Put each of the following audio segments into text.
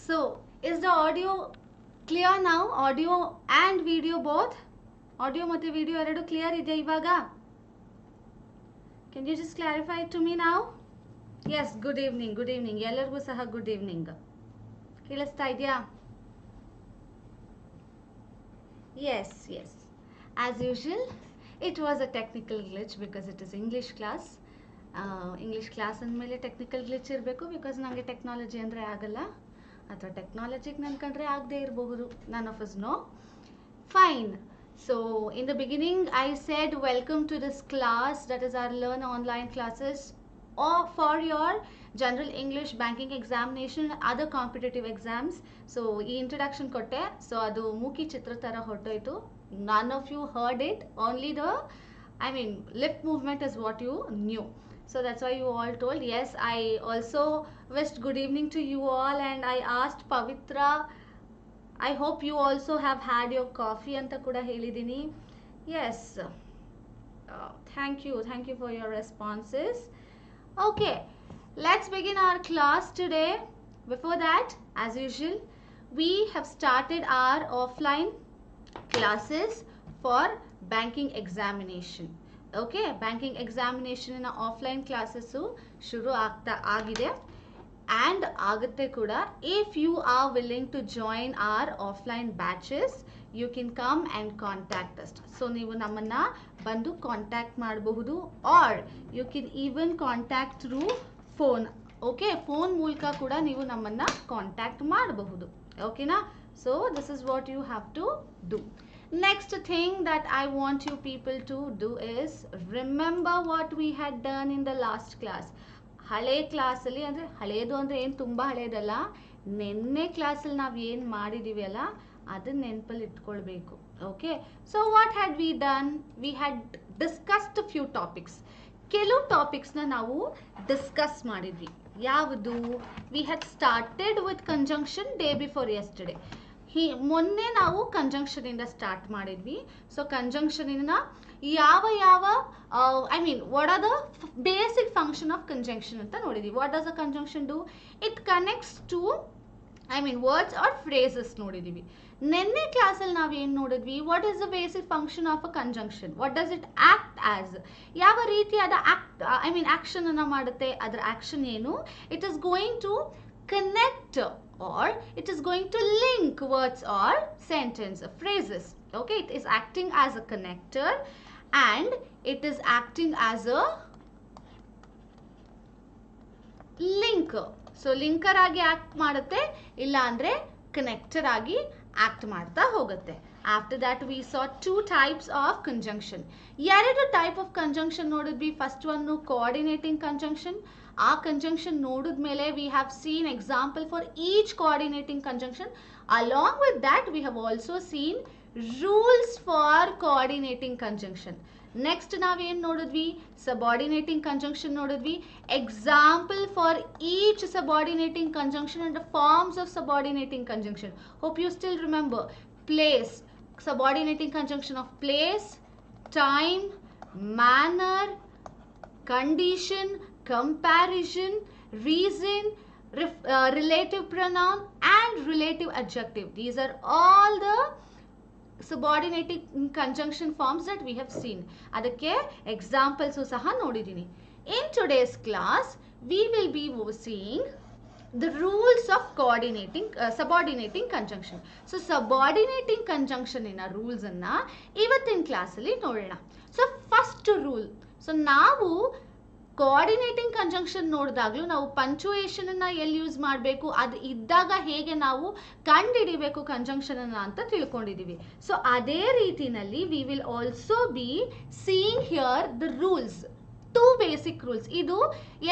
So is the audio clear now? Audio and video both? Audio ಮತ್ತೆ video ಎರಡು clear ಇದೆಯಾ ಇವಾಗ? Can you just clarify it to me now? Yes, good evening, good evening. ಎಲ್ಲರಿಗೂ ಸಹ good evening. ಕೇಳಿಸ್ತಾ ಇದೆಯಾ? Yes, yes. As usual, it was a technical glitch because it is English class. English class ಅಂದಮೇಲೆ technical glitch ಇರಬೇಕು because ನನಗೆ technology ಅಂದರೆ ಆಗಲ್ಲ ಅಥವಾ ಟೆಕ್ನಾಲಜಿಗೆ ನನ್ನ ಕಂಡ್ರೆ ಆಗದೆ ಇರಬಹುದು. None of us know. Fine. So in the beginning I said welcome to this class, that is our learn online classes or for your general English banking examination and other competitive exams. So ಈ introduction ಕೊಟ್ಟೆ, so ಅದು ಮೂಕಿ ಚಿತ್ರ ತರ ಹೊರಟೋಯ್ತು. None of you heard it, only the lip movement is what you knew. So that's why you all told. Yes, I also wished good evening to you all and I asked Pavitra, I hope you also have had your coffee anta kuda helidini. Yes, thank you for your responses. Okay, let's begin our class today. Before that, as usual, we have started our offline classes for banking examination. Okay, banking examination in offline classes shuru aagta agide and agutte kuda. If you are willing to join our offline batches, you can come and contact us. So ನೀವು ನಮ್ಮನ್ನ ಬಂದು contact ಮಾಡಬಹುದು or you can even contact through phone. Okay, phone ಮೂಲಕ ಕೂಡ ನೀವು ನಮ್ಮನ್ನ contact ಮಾಡಬಹುದು. ಓಕೆನಾ? So this is what you have to do. Next thing that I want you people to do is remember what we had done in the last class. ಹಳೆ ಕ್ಲಾಸಲ್ಲಿ ಅಂದರೆ ಹಳೇದು ಅಂದರೆ ಏನು ತುಂಬ ಹಳೇದಲ್ಲ, ನೆನ್ನೆ ಕ್ಲಾಸಲ್ಲಿ ನಾವು ಏನು ಮಾಡಿದ್ದೀವಿ ಅಲ್ಲ ಅದನ್ನ ನೆನಪಲ್ಲಿ ಇಟ್ಕೊಳ್ಬೇಕು. Okay, so what had V done? We had discussed few topics. ಕೆಲವು ಟಾಪಿಕ್ಸ್ನ ನಾವು ಡಿಸ್ಕಸ್ ಮಾಡಿದ್ವಿ. ಯಾವುದು? We had started with conjunction day before yesterday. ಮೊನ್ನೆ ನಾವು ಕಂಜಂಕ್ಷನ್ ಇಂದ ಸ್ಟಾರ್ಟ್ ಮಾಡಿದ್ವಿ. ಸೊ ಕಂಜಂಕ್ಷನ್ ಇಂದ ಯಾವ what are the basic function of conjunction ಅಂತ ನೋಡಿದ್ವಿ. What does a conjunction do? It connects to words or phrases ನೋಡಿದ್ವಿ. ನೆನ್ನೆ ಕ್ಲಾಸಲ್ಲಿ ನಾವು ಏನು ನೋಡಿದ್ವಿ? What is the basic function of a conjunction? What does it act as? ಯಾವ ರೀತಿಯಾದ ಆಕ್ಷನ್ ಅನ್ನ ಮಾಡುತ್ತೆ? ಅದರ ಆಕ್ಷನ್ ಏನು? It is going to connect or it is going to link words or sentence phrases. Okay, it is acting as a connector and it is acting as a linker. So linker ಆಗಿ act ಮಾಡುತ್ತೆ, ಇಲ್ಲ ಅಂದ್ರೆ connector ಆಗಿ act ಮಾಡ್ತಾ ಹೋಗುತ್ತೆ. After that we saw two types of conjunction. ಎರಡು type of conjunction ನೋಡಿದ್ವಿ. First one coordinating conjunction. ಆ ಕಂಜಂಕ್ಷನ್ ನೋಡಿದ್ಮೇಲೆ we have seen example for each coordinating conjunction. Along with that we have also seen rules for coordinating conjunction. Next ನಾವೇನು ನೋಡಿದ್ವಿ? subordinating conjunction ನೋಡಿದ್ವಿ. Example for each subordinating conjunction and the forms of subordinating conjunction. Hope you still remember. Place, subordinating conjunction of place, time, manner, condition, comparison, reason, relative pronoun and relative adjective. These are all the subordinating conjunction forms that we have seen. Adakke examples saha nodidini. In today's class we will be seeing the rules of subordinating conjunction. So subordinating conjunction ina rules anna ivattin class alli nodona. So first rule, so ನಾವು coordinating conjunction ನೋಡಿದಾಗಲೂ ನಾವು ಪಂಚುಯೇಷನ್ ಅನ್ನ ಎಲ್ಲಿ use ಮಾಡಬೇಕು, ಅದು ಇದ್ದಾಗ ಹೇಗೆ ನಾವು ಕಂಡುಹಿಡಿಬೇಕು ಕಂಜಂಕ್ಷನ್ ಅನ್ನ ಅಂತ ತಿಳ್ಕೊಂಡಿದೀವಿ. ಸೊ ಅದೇ ರೀತಿನಲ್ಲಿ we will also be seeing here the rules, two basic rules. ಇದು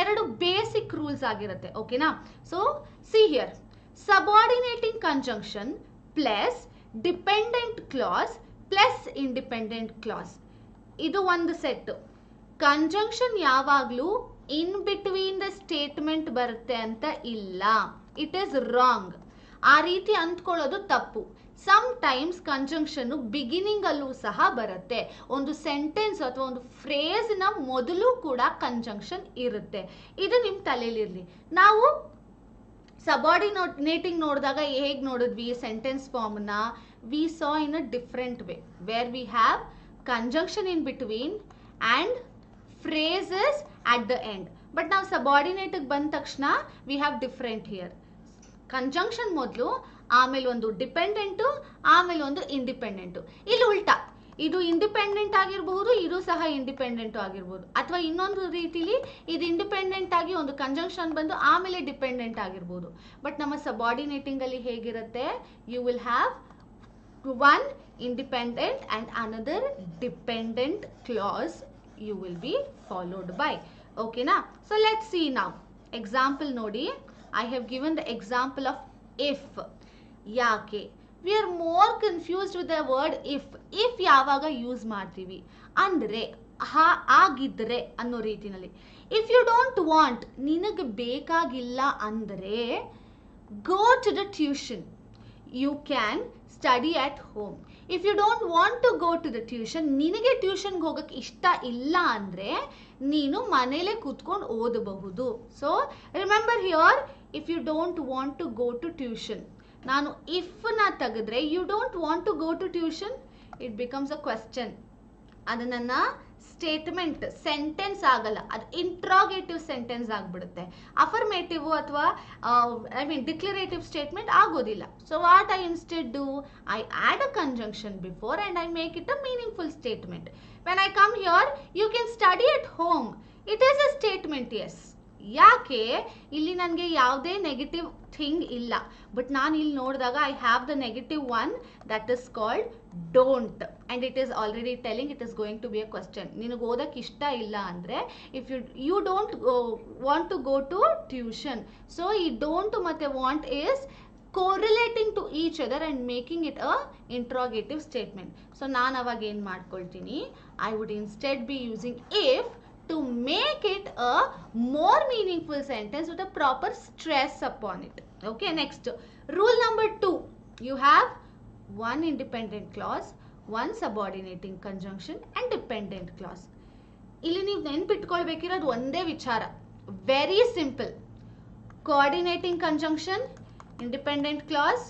ಎರಡು ಬೇಸಿಕ್ ರೂಲ್ಸ್ ಆಗಿರುತ್ತೆ. ಓಕೆನಾ? So see here, subordinating conjunction plus dependent clause plus independent clause, ಇದು ಒಂದು ಸೆಟ್. ಕಂಜಂಕ್ಷನ್ ಯಾವಾಗಲೂ ಇನ್ ಬಿಟ್ವೀನ್ ದ ಸ್ಟೇಟ್ಮೆಂಟ್ ಬರುತ್ತೆ ಅಂತ ಇಲ್ಲ. It is wrong. ಆ ರೀತಿ ಅಂದ್ಕೊಳ್ಳೋದು ತಪ್ಪು. ಸಮ್ ಟೈಮ್ಸ್ ಕಂಜಂಕ್ಷನ್ ಬಿಗಿನಿಂಗ್ ಅಲ್ಲೂ ಸಹ ಬರುತ್ತೆ. ಒಂದು ಸೆಂಟೆನ್ಸ್ ಅಥವಾ ಒಂದು ಫ್ರೇಸ್ನ ಮೊದಲು ಕೂಡ ಕಂಜಂಕ್ಷನ್ ಇರುತ್ತೆ. ಇದು ನಿಮ್ಮ ತಲೆಯಲ್ಲಿರಲಿ. ನಾವು Subordinating ನೋಡಿದಾಗ ಹೇಗೆ ನೋಡಿದ್ವಿ ಸೆಂಟೆನ್ಸ್ ಫಾರ್ಮ್ನ we saw in a different way where we have conjunction in between and phrases at the end. But now subordinate ಬಂದ ತಕ್ಷಣ we have different here. Conjunction ಮೊದಲು ಆಮೇಲೆ ಒಂದು ಡಿಪೆಂಡೆಂಟು ಆಮೇಲೆ ಒಂದು ಇಂಡಿಪೆಂಡೆಂಟು. ಇಲ್ಲಿ ಉಲ್ಟಾ, ಇದು ಇಂಡಿಪೆಂಡೆಂಟ್ ಆಗಿರಬಹುದು, ಇದು ಸಹ ಇಂಡಿಪೆಂಡೆಂಟ್ ಆಗಿರ್ಬೋದು, ಅಥವಾ ಇನ್ನೊಂದು ರೀತಿಲಿ ಇದು ಇಂಡಿಪೆಂಡೆಂಟ್ ಆಗಿ ಒಂದು ಕಂಜಂಕ್ಷನ್ ಬಂದು ಆಮೇಲೆ ಡಿಪೆಂಡೆಂಟ್ ಆಗಿರ್ಬೋದು. ಬಟ್ ನಮ್ಮ ಸಬಾರ್ಡಿನೇಟಿಂಗ್ ಅಲ್ಲಿ ಹೇಗಿರುತ್ತೆ, you will have one independent and another dependent clause you will be followed by. Okay na? So let's see now. Example nodi. I have given the example of if. Yake. We are more confused with the word if. If yavaga use ಮಾಡ್ತೀವಿ ಅಂದ್ರೆ ಆಗಿದ್ರೆ ಅನ್ನೋ ರೀತಿನಲ್ಲಿ. If you don't want, ನಿನಗೆ ಬೇಕಾಗಿಲ್ಲ ಅಂದ್ರೆ go to the tuition. You can study at home. If you don't want to go to the tuition, ನಿನಗೆ ಟ್ಯೂಷನ್ಗೆ ಹೋಗಕ್ಕೆ ಇಷ್ಟ ಇಲ್ಲ ಅಂದ್ರೆ ನೀನು ಮನೇಲೆ ಕೂತ್ಕೊಂಡು ಓದಬಹುದು. So remember here, if you don't want to go to tuition, ನಾನು ಇಫ್ ನ ತೆಗೆದ್ರೆ you don't want to go to tuition, it becomes a question. ಅದು ನನ್ನ ಸ್ಟೇಟ್ಮೆಂಟ್ ಸೆಂಟೆನ್ಸ್ ಆಗಲ್ಲ, ಅದು ಇಂಟ್ರಾಗೇಟಿವ್ ಸೆಂಟೆನ್ಸ್ ಆಗಿಬಿಡುತ್ತೆ. ಅಫರ್ಮೇಟಿವ್ ಅಥವಾ ಡಿಕ್ಲರೇಟಿವ್ ಸ್ಟೇಟ್ಮೆಂಟ್ ಆಗೋದಿಲ್ಲ. So what I instead do, I add a conjunction before and I make it a meaningful statement. When I come here, you can study at home, it is a statement. Yes, ಯಾಕೆ ಇಲ್ಲಿ ನನಗೆ ಯಾವುದೇ negative thing ಇಲ್ಲ, but ನಾನು ಇಲ್ಲಿ ನೋಡಿದಾಗ I have the negative one, that is called don't, and it is already telling it is going to be a question. ನಿನಗೆ ಓದಕ್ಕೆ ಇಷ್ಟ ಇಲ್ಲ ಅಂದರೆ if you don't want to go to tuition, so ಈ don't ಮತ್ತು want is correlating to each other and making it a interrogative statement. So ನಾನು ಅವಾಗ ಏನು ಮಾಡ್ಕೊಳ್ತೀನಿ, I would instead be using if to make it a more meaningful sentence with a proper stress upon it. Okay, next, rule number 2, you have one independent clause, one subordinating conjunction and dependent clause. ಇಲ್ಲಿ ನೀವು ನೆನ್ಪಿಟ್ಕೊಳ್ಬೇಕಿರೋದು ಒಂದೇ ವಿಚಾರ, very simple. Coordinating conjunction, independent clause,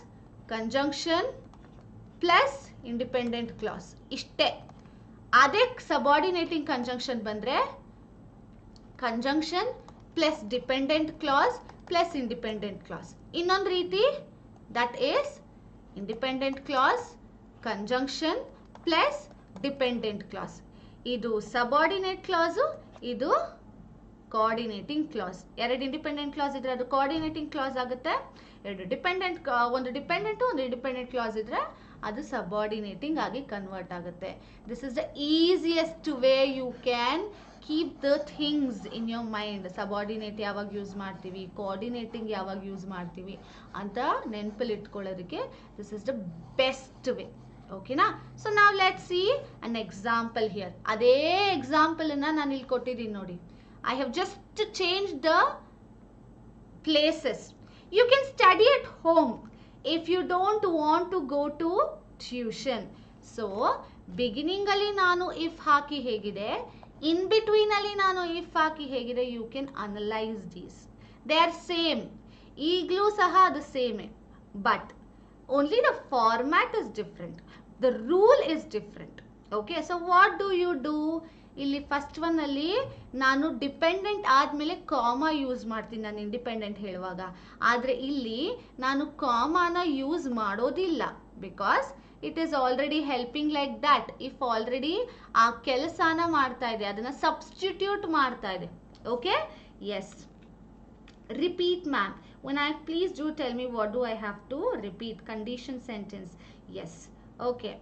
conjunction plus independent clause, ಇಷ್ಟೇ. ಅದೇ subordinating conjunction ಬಂದ್ರೆ conjunction plus dependent clause plus independent clause. ಇನ್ನೊಂದು ರೀತಿ, that is independent clause, conjunction plus dependent clause. ಇದು subordinate clause, ಇದು ಕೋಆರ್ಡಿನೇಟಿಂಗ್ ಕ್ಲಾಸ್. ಎರಡು independent class ಇದ್ರೆ ಅದು ಕೋಆರ್ಡಿನೇಟಿಂಗ್ ಕ್ಲಾಸ್ ಆಗುತ್ತೆ, ಎರಡು ಡಿಪೆಂಡೆಂಟ್, ಒಂದು ಡಿಪೆಂಡೆಂಟ್ ಒಂದು ಇಂಡಿಪೆಂಡೆಂಟ್ ಕ್ಲಾಸ್ ಇದ್ರೆ ಅದು ಸಬಾರ್ಡಿನೇಟಿಂಗ್ ಆಗಿ ಕನ್ವರ್ಟ್ ಆಗುತ್ತೆ. This is the easiest way you can keep the things in your mind. Subordinate ಯಾವಾಗ ಯೂಸ್ ಮಾಡ್ತೀವಿ, ಕೋಆರ್ಡಿನೇಟಿಂಗ್ ಯಾವಾಗ ಯೂಸ್ ಮಾಡ್ತೀವಿ ಅಂತ ನೆನಪಲ್ಲಿ ಇಟ್ಕೊಳ್ಳೋದಕ್ಕೆ this is the best way. ಓಕೆನಾ? ಸೊ ನಾವು let see an example here. ಅದೇ ಎಕ್ಸಾಂಪಲನ್ನು ನಾನು ಇಲ್ಲಿ ಕೊಟ್ಟಿದ್ದೀನಿ ನೋಡಿ. I have just changed the places. You can study at home if you don't want to go to tuition. So, beginning ಅಲ್ಲಿ ನಾನು if ಹಾಕಿ ಹೇಗಿದೆ, in between ಅಲ್ಲಿ ನಾನು if ಹಾಕಿ ಹೇಗಿದೆ, you can analyze these. They are same. ಈಗಲೂ ಸಹ ಅದು same. But only the format is different. The rule is different. Okay, so what do you do? ಇಲ್ಲಿ ಫಸ್ಟ್ ಒನ್ ಅಲ್ಲಿ ನಾನು ಡಿಪೆಂಡೆಂಟ್ ಆದಮೇಲೆ ಕಾಮಾ ಯೂಸ್ ಮಾಡ್ತೀನಿ ನಾನು ಇಂಡಿಪೆಂಡೆಂಟ್ ಹೇಳುವಾಗ. ಆದರೆ ಇಲ್ಲಿ ನಾನು ಕಾಮಾನ ಯೂಸ್ ಮಾಡೋದಿಲ್ಲ, because it is already helping like that. If already ಆ ಕೆಲಸನ ಮಾಡ್ತಾ ಇದೆ, ಅದನ್ನು ಸಬ್ಸ್ಟಿಟ್ಯೂಟ್ ಮಾಡ್ತಾ ಇದೆ. Okay, yes. Repeat ma'am. when I please do tell me what do I have to repeat. Condition sentence. Yes. Okay.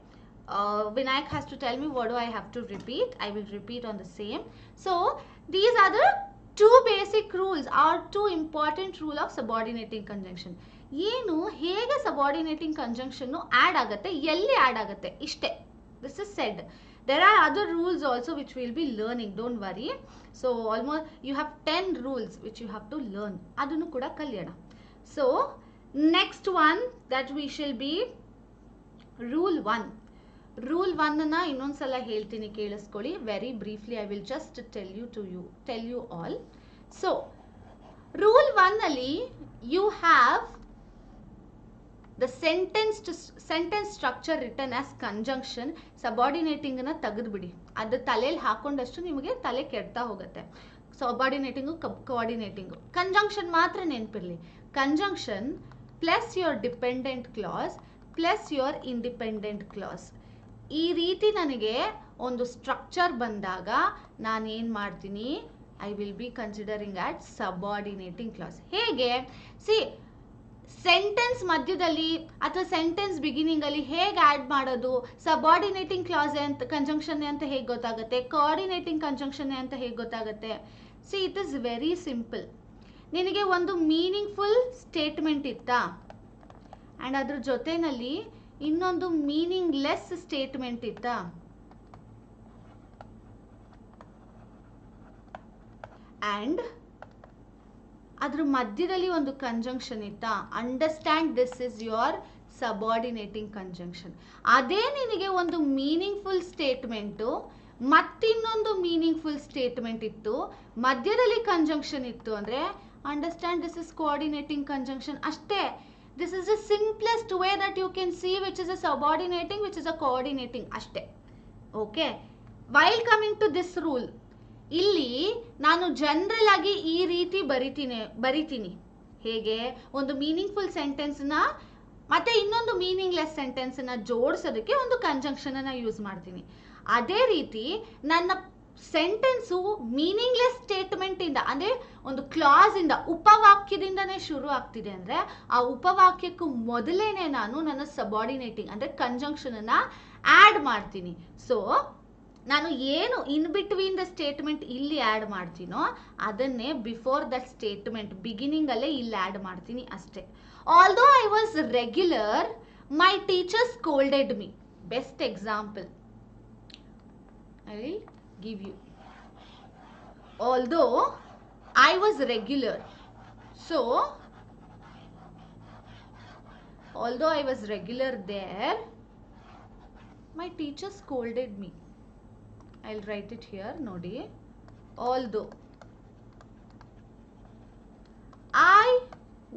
Vinayak has to tell me what do I have to repeat. I will repeat on the same. So these are the two basic rules or two important rule of subordinating conjunction. ಏನು ಹೇಗೆ subordinating conjunction add ಆಗುತ್ತೆ, ಎಲ್ಲಿ add ಆಗುತ್ತೆ, ಇಷ್ಟೇ. This is said. There are other rules also which we will be learning, don't worry. So almost you have 10 rules which you have to learn. ಅದನ್ನು ಕೂಡ ಕಲಿಯೋಣ. So next one that we shall be rule 1. Rule 1 ಅನ್ನ ಇನ್ನೊಂದ್ಸಲ ಹೇಳ್ತೀನಿ, ಕೇಳಿಸ್ಕೊಳ್ಳಿ. Very briefly I will just tell you all. So rule 1 ಅಲ್ಲಿ you have the sentence structure written as conjunction. Subordinating ನ ತೆಗೆದುಬಿಡಿ, ಅದು ತಲೆಯಲ್ಲಿ ಹಾಕೊಂಡಷ್ಟು ನಿಮಗೆ ತಲೆ ಕೆಡ್ತಾ ಹೋಗುತ್ತೆ. ಸಬಾರ್ಡಿನೇಟಿಂಗು ಕೋಆರ್ಡಿನೇಟಿಂಗು. ಕಂಜಂಕ್ಷನ್ ಮಾತ್ರ ನೆನಪಿರಲಿ. Conjunction plus your dependent clause plus your independent clause. ಈ ರೀತಿ ನನಗೆ ಒಂದು ಸ್ಟ್ರಕ್ಚರ್ ಬಂದಾಗ ನಾನೇನು ಮಾಡ್ತೀನಿ, I will be considering at subordinating clause. ಹೇಗೆ? ಸಿ, ಸೆಂಟೆನ್ಸ್ ಮಧ್ಯದಲ್ಲಿ ಅಥವಾ ಸೆಂಟೆನ್ಸ್ ಬಿಗಿನಿಂಗ್ ಅಲ್ಲಿ ಹೇಗೆ ಆಡ್ ಮಾಡೋದು, ಸಬಾರ್ಡಿನೇಟಿಂಗ್ ಕ್ಲಾಸ್ ಅಂತ ಕಂಜಂಕ್ಷನ್ ಅಂತ ಹೇಗೆ ಗೊತ್ತಾಗುತ್ತೆ, ಕೋಆರ್ಡಿನೇಟಿಂಗ್ ಕಂಜಂಕ್ಷನ್ ಅಂತ ಹೇಗೆ ಗೊತ್ತಾಗುತ್ತೆ? C, it is very simple. ನಿನಗೆ ಒಂದು ಮೀನಿಂಗ್ಫುಲ್ ಸ್ಟೇಟ್ಮೆಂಟ್ ಇತ್ತಾ, ಆ್ಯಂಡ್ ಅದ್ರ ಜೊತೆನಲ್ಲಿ ಇನ್ನೊಂದು ಮೀನಿಂಗ್ಲೆಸ್ ಸ್ಟೇಟ್ಮೆಂಟ್ ಇತ್ತಾ, ಆ್ಯಂಡ್ ಅದ್ರ ಮಧ್ಯದಲ್ಲಿ ಒಂದು ಕಂಜಂಕ್ಷನ್ ಇತ್ತಾ, understand this is your subordinating conjunction. ಅದೇ ನಿನಗೆ ಒಂದು ಮೀನಿಂಗ್ಫುಲ್ ಸ್ಟೇಟ್ಮೆಂಟು ಮತ್ತಿನ್ನೊಂದು ಮೀನಿಂಗ್ಫುಲ್ ಸ್ಟೇಟ್ಮೆಂಟ್ ಇತ್ತು, ಮಧ್ಯದಲ್ಲಿ ಕಂಜಂಕ್ಷನ್ ಇತ್ತು ಅಂದರೆ understand this is coordinating conjunction ಅಷ್ಟೇ. This is the simplest way that you can see which is a subordinating, which is a coordinating ಅಷ್ಟೇ. Okay, while coming to this rule, ಇಲ್ಲಿ ನಾನು general ಆಗಿ ಈ ರೀತಿ ಬರಿತೀನಿ. ಹೇಗೆ? ಒಂದು ಮೀನಿಂಗ್ಫುಲ್ ಸೆಂಟೆನ್ಸ್ನ ಮತ್ತೆ ಇನ್ನೊಂದು ಮೀನಿಂಗ್ಲೆಸ್ ಸೆಂಟೆನ್ಸ್ನ ಜೋಡಿಸೋದಕ್ಕೆ ಒಂದು ಕಂಜಂಕ್ಷನ್ ಅನ್ನ ಯೂಸ್ ಮಾಡ್ತೀನಿ. ಅದೇ ರೀತಿ ನನ್ನ ಸೆಂಟೆನ್ಸು ಮೀನಿಂಗ್ಲೆಸ್ ಸ್ಟೇಟ್ಮೆಂಟ್ ಇಂದ ಅಂದ್ರೆ ಒಂದು ಕ್ಲಾಸ್ ಇಂದ, ಉಪವಾಕ್ಯದಿಂದನೇ ಶುರು ಆಗ್ತಿದೆ ಅಂದ್ರೆ ಆ ಉಪವಾಕ್ಯಕ್ಕೂ ಮೊದಲೇನೆ ನಾನು ನನ್ನ ಸಬಾರ್ಡಿನೇಟಿಂಗ್ ಅಂದ್ರೆ ಕಂಜಂಕ್ಷನ್ ಅನ್ನ ಆಡ್ ಮಾಡ್ತೀನಿ. ಸೊ ನಾನು ಏನು ಇನ್ ಬಿಟ್ವೀನ್ ದ ಸ್ಟೇಟ್ಮೆಂಟ್ ಇಲ್ಲಿ ಆ್ಯಡ್ ಮಾಡ್ತೀನೋ ಅದನ್ನೇ ಬಿಫೋರ್ ದಟ್ ಸ್ಟೇಟ್ಮೆಂಟ್ ಬಿಗಿನಿಂಗ್ ಅಲ್ಲೇ ಇಲ್ಲಿ ಆ್ಯಡ್ ಮಾಡ್ತೀನಿ ಅಷ್ಟೇ. Although I was regular, my teacher scolded me. Best example I will give you. Although I was regular, so although I was regular there, my teacher scolded me. I'll write it here, nodi. Although I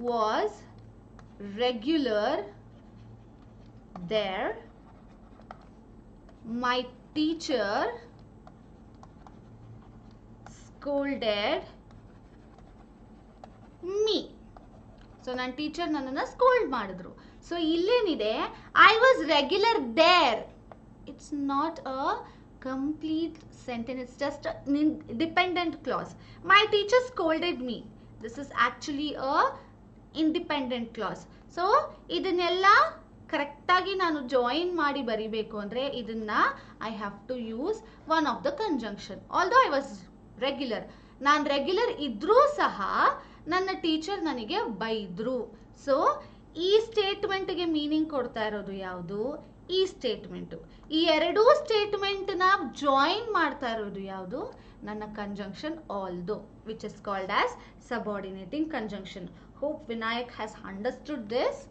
was regular there, my teacher scolded me. So ನನ್ನ teacher ನನ್ನನ್ನು scold ಮಾಡಿದ್ರು. So ಇಲ್ಲೇನಿದೆ, I was regular there. It's not a complete sentence, it's just a dependent clause. My teacher scolded me. This is actually a independent clause. So ಇದನ್ನೆಲ್ಲ ಕರೆಕ್ಟಾಗಿ ನಾನು join ಮಾಡಿ ಬರಿಬೇಕು ಅಂದರೆ ಇದನ್ನ I have to use one of the conjunction. Although I was regular, ನಾನು regular ಇದ್ರೂ ಸಹ ನನ್ನ ಟೀಚರ್ ನನಗೆ ಬೈದ್ರು. ಸೊ ಈ ಸ್ಟೇಟ್ಮೆಂಟ್ಗೆ ಮೀನಿಂಗ್ ಕೊಡ್ತಾ ಇರೋದು ಯಾವುದು? ಈ ಸ್ಟೇಟ್ಮೆಂಟು. ಈ ಎರಡೂ ಸ್ಟೇಟ್ಮೆಂಟ್ನ ಜಾಯಿನ್ ಮಾಡ್ತಾ ಇರೋದು ಯಾವುದು? ನನ್ನ conjunction although, which is called as subordinating conjunction. Hope Vinayak has understood this.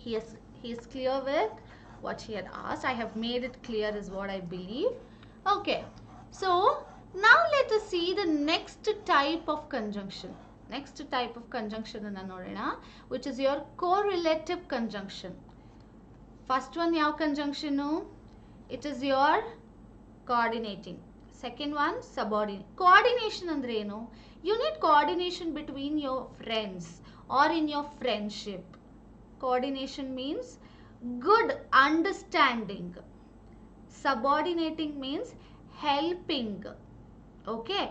He is clear with what he had asked. I have made it clear is what I believe. Okay, so now let us see the next type of conjunction. Next type of conjunction anna nodona, which is your correlative conjunction. First one yav conjunction? It is your coordinating. Second one subordinate. Coordination andre enu? You need coordination between your friends or in your friendship. Coordination means good understanding. Subordinating means helping. Okay,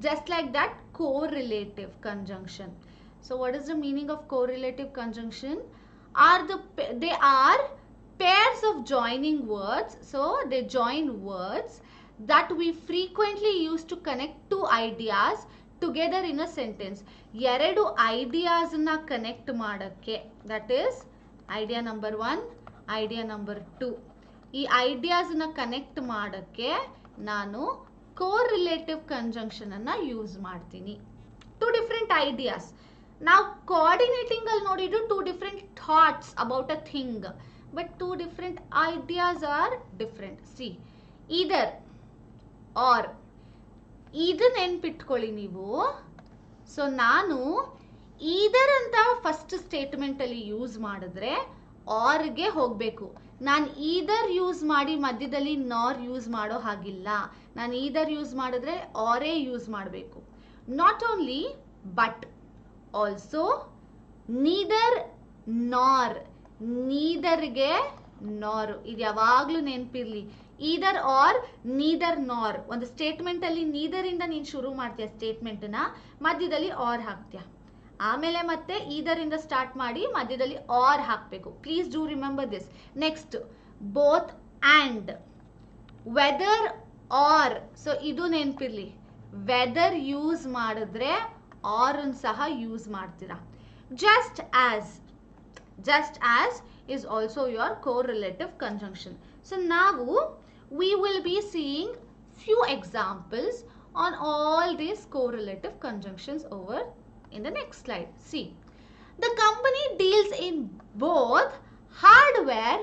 just like that, correlative conjunction. So what is the meaning of correlative conjunction? They are pairs of joining words. So they join words that we frequently use to connect two ideas together in a sentence. ಎರಡು ideas ನ connect ಮಾಡಕ್ಕೆ, that is idea number 1, idea number 2. ಈ ideas ನ connect ಮಾಡಕ್ಕೆ ನಾನು correlative conjunction ಅನ್ನ use ಮಾಡ್ತೀನಿ. Two different ideas. ನಾವು ಕೋಆರ್ಡಿನೇಟಿಂಗ್ ಅಲ್ಲಿ ನೋಡಿದ್ರು two different thoughts about a thing, but two different ideas are different. See, either or, ಇದು ನೆನ್ಪಿಟ್ಕೊಳ್ಳಿ ನೀವು. ಸೊ ನಾನು ಈದರ್ ಅಂತ ಫಸ್ಟ್ ಸ್ಟೇಟ್ಮೆಂಟ್ ಅಲ್ಲಿ ಯೂಸ್ ಮಾಡಿದ್ರೆ ಆರ್ಗೆ ಹೋಗಬೇಕು. ನಾನು ಈದರ್ ಯೂಸ್ ಮಾಡಿ ಮಧ್ಯದಲ್ಲಿ ನಾರ್ ಯೂಸ್ ಮಾಡೋ ಹಾಗಿಲ್ಲ. ನಾನು ಈದರ್ ಯೂಸ್ ಮಾಡಿದ್ರೆ ಆರೇ ಯೂಸ್ ಮಾಡಬೇಕು. Not only but also neither ನಾರ್, ನೀದರ್ಗೆ ನಾರ್, ಇದು ಯಾವಾಗ್ಲೂ ನೆನಪಿರ್ಲಿ. ಈದರ್ ಆರ್ ನೀದರ್ ನಾರ್. ಒಂದು ಸ್ಟೇಟ್ಮೆಂಟ್ ಅಲ್ಲಿ ನೀದರ್ ಇಂದ ನೀನು ಶುರು ಮಾಡ್ತೀಯ ಸ್ಟೇಟ್ಮೆಂಟ್ ನ, ಮಧ್ಯದಲ್ಲಿ ಆರ್ ಹಾಕ್ತೀಯ. ಆಮೇಲೆ ಮತ್ತೆ ಈದರ್ ಇಂದ ಸ್ಟಾರ್ಟ್ ಮಾಡಿ ಮಧ್ಯದಲ್ಲಿ ಆರ್ ಹಾಕಬೇಕು. Please do remember this. Next both and, whether or. So ಇದು ನೆನಪಿರ್ಲಿ, ವೆದರ್ ಯೂಸ್ ಮಾಡಿದ್ರೆ ಆರ್ ಸಹ ಯೂಸ್ ಮಾಡ್ತೀರಾ. Just as is also your correlative conjunction. So now we will be seeing few examples on all these correlative conjunctions over in the next slide. See, the company deals in both hardware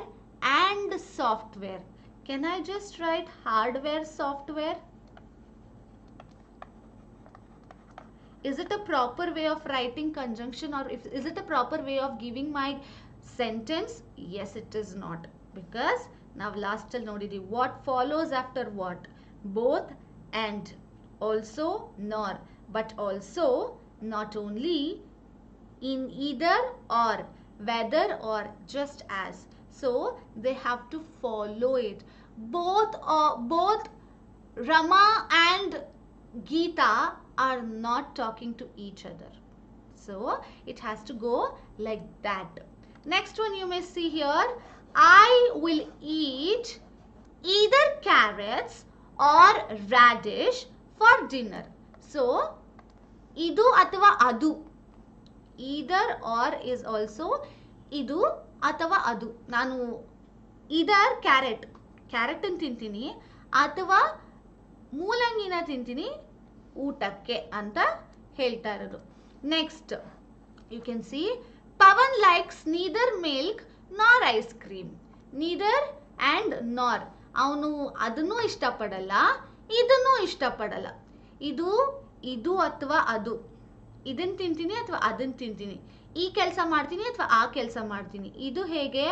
and software. Can I just write hardware, software? Is it a proper way of writing conjunction, or is it a proper way of giving my sentence? Yes, it is not, because now last till nodidi what follows after what? Both and, also nor, but also not only, in either or, whether or, just as. So they have to follow it. Both Rama and Geeta are not talking to each other, so it has to go like that. Next one you may see here, I will eat either carrots or radish for dinner. So idu athava adu, either or is also idu athava adu. Nanu either carrot ಅನ್ನು ತಿಂತೀನಿ ಅಥವಾ ಮೂಲಂಗಿನ ತಿಂತೀನಿ ಊಟಕ್ಕೆ ಅಂತ ಹೇಳ್ತಾ ಇರೋದು. Next you can see, Pavan likes neither milk nor ice cream. Neither and nor. ಅವನು ಅದನ್ನು ಇಷ್ಟಪಡಲ್ಲ, ಇದನ್ನು ಇಷ್ಟಪಡಲ್ಲ. ಇದು ಅಥವಾ ಅದು, ಇದನ್ನು ತಿಂತೀನಿ ಅಥವಾ ಅದನ್ನು ತಿಂತೀನಿ, ಈ ಕೆಲಸ ಮಾಡ್ತೀನಿ ಅಥವಾ ಆ ಕೆಲಸ ಮಾಡ್ತೀನಿ. ಇದು ಹೇಗೆ,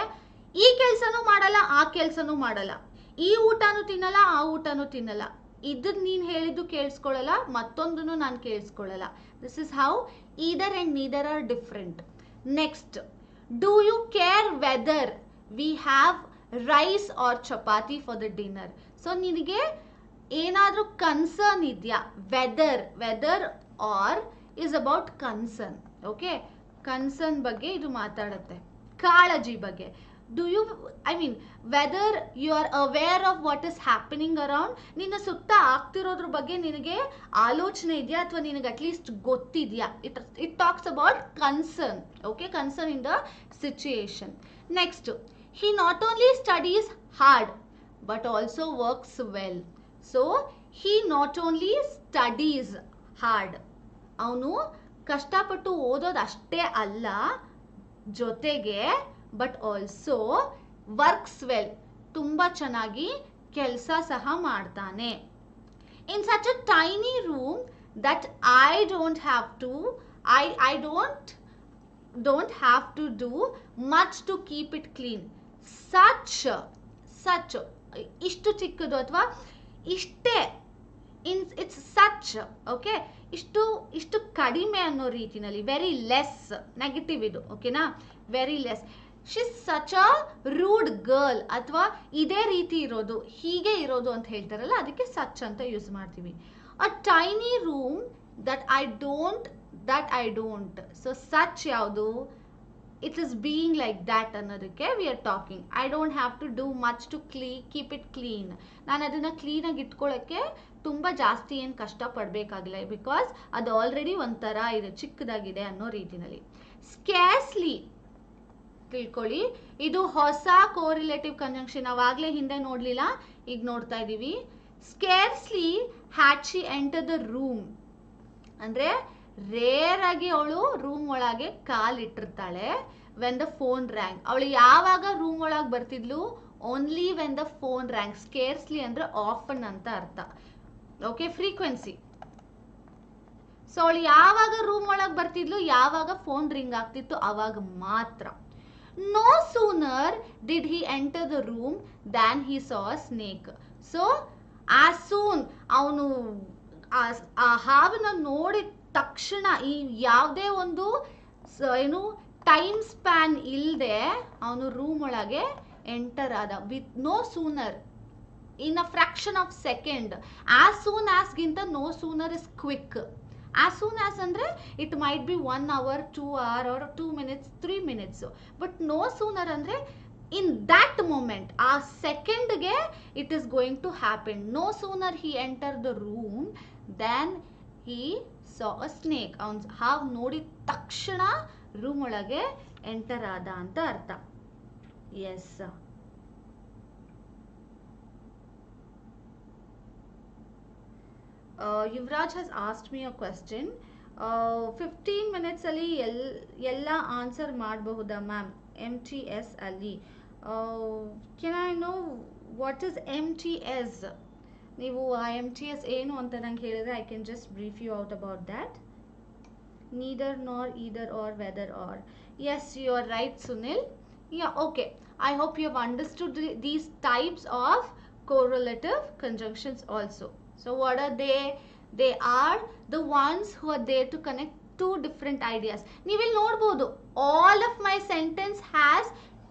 ಈ ಕೆಲಸನೂ ಮಾಡಲ್ಲ ಆ ಕೆಲಸನೂ ಮಾಡಲ್ಲ, ಈ ಊಟನೂ ತಿನ್ನಲ್ಲ ಆ ಊಟನೂ ತಿನ್ನಲ್ಲ, ಇದನ್ನ ನೀನು ಹೇಳಿದ್ದು ಕೇಳಿಸ್ಕೊಳ್ಳಲ್ಲ ಮತ್ತೊಂದನ್ನು ನಾನು ಕೇಳಿಸ್ಕೊಳ್ಳಲ್ಲ. This is how either and neither are different. Next, do you care whether we have rice or chapati for the dinner? So ನಿನಗೆ ಏನಾದರೂ ಕನ್ಸರ್ನ್ ಇದೆಯಾ? Whether or is about concern. Okay, concern ಬಗ್ಗೆ ಇದು ಮಾತಾಡುತ್ತೆ, ಕಾಳಜಿ ಬಗ್ಗೆ. Do you, I mean, whether you are aware of what is happening around, ನಿನ್ನ ಸುತ್ತ ಆಗ್ತಿರೋದ್ರ ಬಗ್ಗೆ ನಿನಗೆ ಆಲೋಚನೆ ಇದೆಯಾ ಅಥವಾ ನಿನಗೆ ಅಟ್ಲೀಸ್ಟ್ ಗೊತ್ತಿದೆಯಾ? It talks about concern. Okay, concern in the situation. Next, he not only studies hard but also works well. So he not only studies hard, ಅವನು ಕಷ್ಟಪಟ್ಟು ಓದೋದು ಅಷ್ಟೇ ಅಲ್ಲ, ಜೊತೆಗೆ ಬಟ್ ಆಲ್ಸೋ ವರ್ಕ್ಸ್ ವೆಲ್, ತುಂಬ ಚೆನ್ನಾಗಿ ಕೆಲಸ ಸಹ ಮಾಡ್ತಾನೆ. In such a tiny room that I don't have to do much to keep it clean. Such ಇಷ್ಟು ಚಿಕ್ಕದು ಅಥವಾ ಇಷ್ಟೇ, ಇಟ್ಸ್ ಸಚ್. ಓಕೆ, ಇಷ್ಟು ಕಡಿಮೆ ಅನ್ನೋ ರೀತಿನಲ್ಲಿ, ವೆರಿ ಲೆಸ್, ನೆಗೆಟಿವ್ ಇದು. ಓಕೆನಾ, very less. She's such a rude girl ಅಥವಾ ಇದೇ ರೀತಿ ಇರೋದು, ಹೀಗೆ ಇರೋದು ಅಂತ ಹೇಳ್ತಾರಲ್ಲ, ಅದಕ್ಕೆ ಸಚ್ ಅಂತ ಯೂಸ್ ಮಾಡ್ತೀವಿ. A tiny room that I don't. So such ಯಾವುದು? It is being like that ಅನ್ನೋದಕ್ಕೆ we are talking. I don't have to do much to keep it clean. ನಾನು ಅದನ್ನು ಕ್ಲೀನಾಗಿ ಇಟ್ಕೊಳ್ಳೋಕ್ಕೆ ತುಂಬ ಜಾಸ್ತಿ ಏನು ಕಷ್ಟ ಪಡಬೇಕಾಗಿಲ್ಲ, ಬಿಕಾಸ್ ಅದು ಆಲ್ರೆಡಿ ಒಂಥರ ಇದೆ, ಚಿಕ್ಕದಾಗಿದೆ ಅನ್ನೋ ರೀತಿನಲ್ಲಿ. ಸ್ಕ್ಯಾರ್ಸ್ಲಿ ತಿಳ್ಕೊಳ್ಳಿ, ಇದು ಹೊಸ ಕೋರಿಲೇಟಿವ್ ಕಂಜಂಕ್ಷನ್. ಅವಾಗಲೇ ಹಿಂದೆ ನೋಡಲಿಲ್ಲ, ಈಗ ನೋಡ್ತಾ ಇದ್ದೀವಿ. Scarcely had she enter the room ಅಂದರೆ ರೇರ್ ಆಗಿ ಅವಳು ರೂಮ್ ಒಳಗೆ ಕಾಲಿಟ್ಟಿರ್ತಾಳೆ. ವೆನ್ ದ ಫೋನ್ ರ್ಯಾಂಗ್, ಅವಳು ಯಾವಾಗ ರೂಮ್ ಒಳಗೆ ಬರ್ತಿದ್ಲು? Only when the phone rang. Scarcely ಅಂದರೆ ಆಫನ್ ಅಂತ ಅರ್ಥ. Okay, frequency. ಸೊ ಅವಳು ಯಾವಾಗ ರೂಮ್ ಒಳಗೆ ಬರ್ತಿದ್ಲು, ಯಾವಾಗ ಫೋನ್ ರಿಂಗ್ ಆಗ್ತಿತ್ತು ಅವಾಗ ಮಾತ್ರ. No sooner did he enter the room than he saw a snake. So as soon ಅವನು ಆ ಹಾವನ್ನ ನೋಡಿದ ತಕ್ಷಣ, ಈ ಯಾವುದೇ ಒಂದು ಏನು ಟೈಮ್ ಸ್ಪ್ಯಾನ್ ಇಲ್ಲದೆ ಅವನು ರೂಮ್ ಒಳಗೆ ಎಂಟರ್ ಆದ. With no sooner, in a fraction of second. As soon as ginta no sooner is quick. As soon as andre it might be 1 hour, 2 hour or 2 minutes, 3 minutes. But no sooner andre in that moment, a second ge it is going to happen. No sooner he entered the room than he saw a snake. Have nodid takshana room olage enter ada anta artha. Yes. Yuvraj has asked me a question. 15 minutes ಅಲ್ಲಿ ಎಲ್ಲ answer ಮಾಡಬಹುದಾ ma'am MTS ಅಲ್ಲಿ? Can I know what is MTS? ನೀವು ಆ MTS ಏನು ಅಂತ ನಂಗೆ ಹೇಳಿದ್ರೆ I can just brief you out about that. Neither nor, either or, whether or. Yes, you are right, Sunil. Yeah, okay. I hope you have understood these types of correlative conjunctions also. So what are they? They are the ones who are there to connect two different ideas. You will note all of my sentence has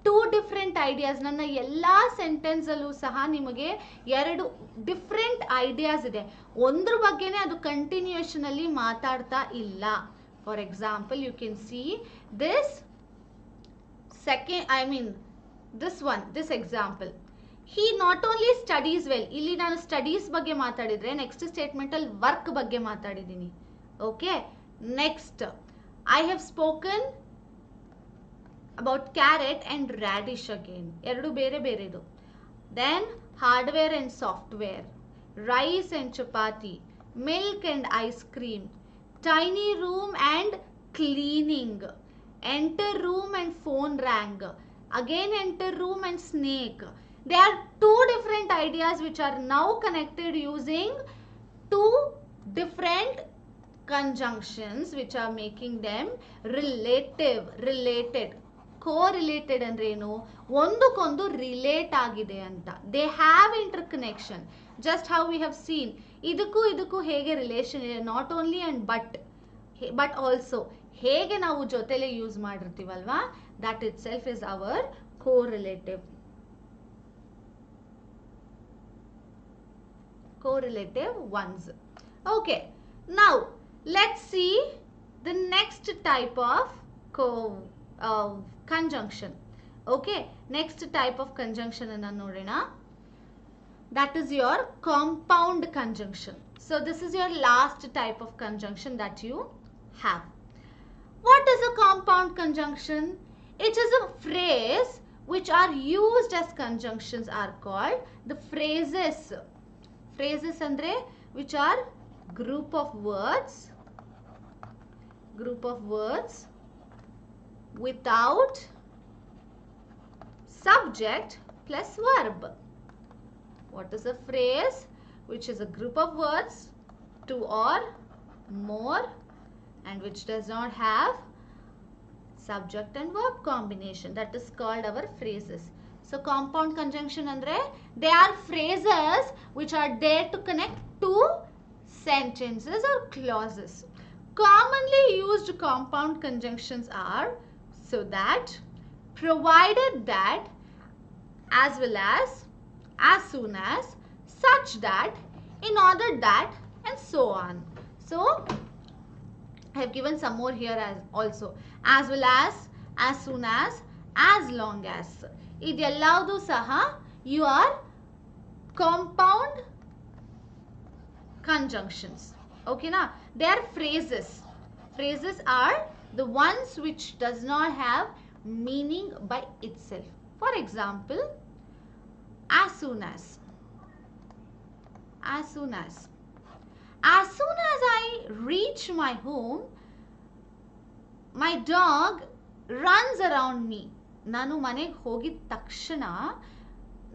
two different ideas. Nanna ella sentence allu saha nimage eradu different ideas ide. Ondru baggene adu continuation alli maatadta illa. For example, you can see this this example. He not only studies well. Illi nanu studies ಬಗ್ಗೆ ಮಾತಾಡಿದ್ರೆ next statement ಅಲ್ಲಿ work ಬಗ್ಗೆ ಮಾತಾಡಿದೀನಿ. Okay, next I have spoken about carrot and radish again. ಎರಡು ಬೇರೆ ಬೇರೆದು. Then hardware and software, rice and chapati, milk and ice cream, tiny room and cleaning, enter room and phone rang, again enter room and snake. There are two different ideas which are now connected using two different conjunctions which are making them related. Co-related ಅಂದ್ರೆ ಏನು? ಒಂದಕ್ಕೊಂದು relate ಆಗಿದೆ ಅಂತ. They have interconnection. Just how we have seen. ಇದಕ್ಕೂ ಹೇಗೆ relation ಇದೆ, not only and but also ಹೇಗೆ ನಾವು ಜೊತೆಲೆ use ಮಾಡಿರ್ತೀವಲ್ವಾ, that itself is our correlative ones. Okay, now let's see the next type of conjunction. Okay, next type of conjunction anna nodina, that is your compound conjunction. So this is your last type of conjunction that you have. What is a compound conjunction? It is a phrase which are used as conjunctions are called the phrases. Phrases andre which are group of words without subject plus verb. What is a phrase which is a group of words, two or more, and which does not have subject and verb combination? That is called our phrases. So compound conjunction andre they are phrases which are there to connect two sentences or clauses. Commonly used compound conjunctions are so that, provided that, as well as soon as, such that, in order that, and so on. So I have given some more here as well as soon as long as. ಇದೆಲ್ಲವೂ ಸಹ your compound conjunctions. Okay na? They are phrases. Phrases are the ones which does not have meaning by itself. For example, as soon as I reach my home, my dog runs around me. ನಾನು ಮನೆಗೆ ಹೋಗಿದ ತಕ್ಷಣ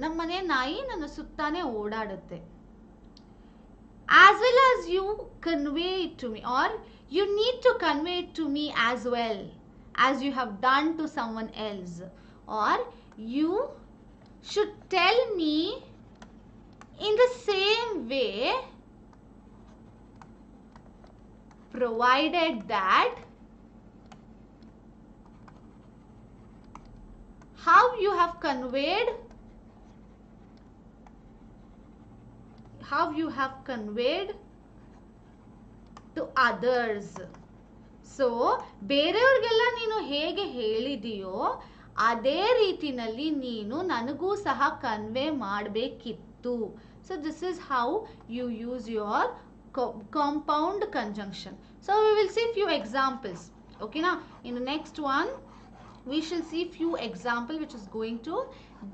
ನಮ್ಮ ಮನೆ ನಾಯಿ ನನ್ನ ಸುತ್ತಾನೆ ಓಡಾಡುತ್ತೆ. As well as you convey it to me, or you need to convey it to me as well as you have done to someone else, or you should tell me in the same way, provided that how you have conveyed to others. So ಬೇರೆಯವ್ರಿಗೆಲ್ಲ ನೀನು ಹೇಗೆ ಹೇಳಿದೆಯೋ ಅದೇ ರೀತಿನಲ್ಲಿ ನೀನು ನನಗೂ ಸಹ convey ಮಾಡಬೇಕಿತ್ತು. So this is how you use your compound conjunction. So we will see few examples. Okay, now in the next one we shall see few example which is going to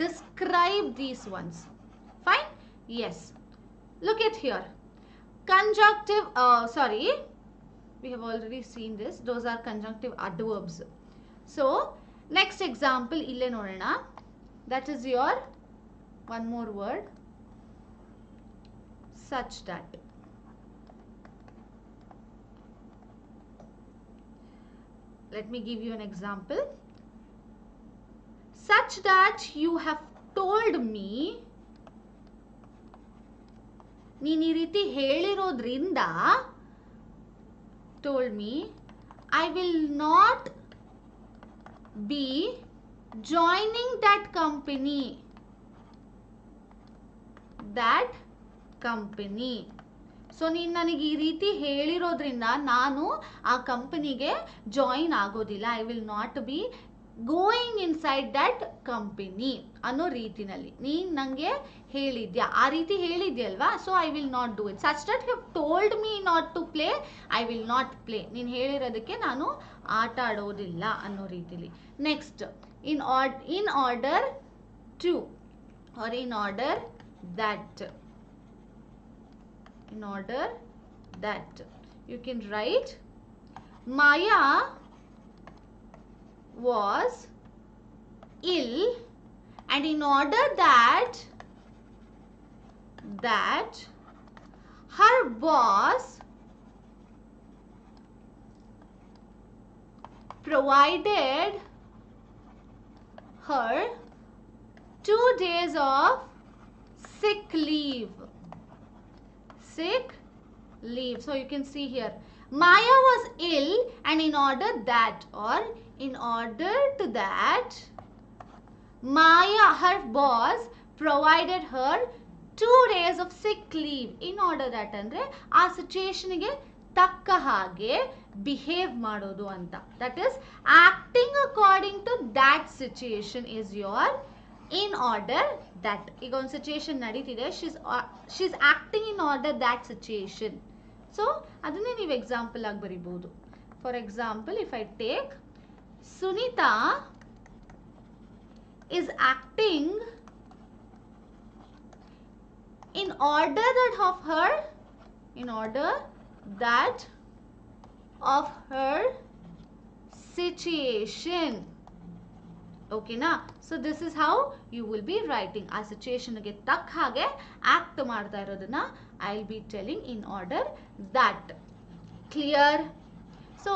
describe these ones. Fine? Yes. Look at here. Conjunctive, we have already seen this. Those are conjunctive adverbs. So next example ille nodana. That is your one more word, such that. Let me give you an example. Such that you have told me, ನೀನು ಈ ರೀತಿ ಹೇಳಿರೋದ್ರಿಂದ, told me, I will not be joining that company. So ನೀನು ನನಗೆ ಈ ರೀತಿ ಹೇಳಿರೋದ್ರಿಂದ ನಾನು ಆ ಕಂಪನಿಗೆ ಜಾಯಿನ್ ಆಗೋದಿಲ್ಲ. I will not be going inside that company ಅನ್ನೋ ರೀತಿನಲ್ಲಿ ನೀನು ನನಗೆ ಹೇಳಿದ್ಯಾ, ಆ ರೀತಿ ಹೇಳಿದ್ಯಲ್ವಾ. So I will not do it. Such that you told me not to play, I will not play. ನೀನು ಹೇಳಿರೋದಕ್ಕೆ ನಾನು ಆಟ ಆಡೋದಿಲ್ಲ ಅನ್ನೋ ರೀತಿಲಿ. Next, in order to or in order that. In order that you can write Maya was ill, and in order that her boss provided her 2 days of sick leave. So you can see here, Maya was ill, and in order to that Maya, her boss, provided her 2 days of sick leave. In order that ಅಂದ್ರೆ ಆ situation ಗೆ ತಕ್ಕ ಹಾಗೆ behave ಮಾಡೋದು ಅಂತ. That is acting according to that situation is your in order that. ಈಗ ಒಂದು situation ನಡೀತಿದೆ, she's acting in order that situation. So ಅದನ್ನೇ ನೀವು ಎಕ್ಸಾಂಪಲ್ ಆಗಿ ಬರೀಬಹುದು. For example, if I take Sunita is acting in order that of her situation. Okay na? So this is how you will be writing. ಆ situation ಗೆ ತಕ್ಕ ಹಾಗೆ act ಮಾಡ್ತಾ ಇರೋದನ್ನ I'll be telling in order that. Clear? So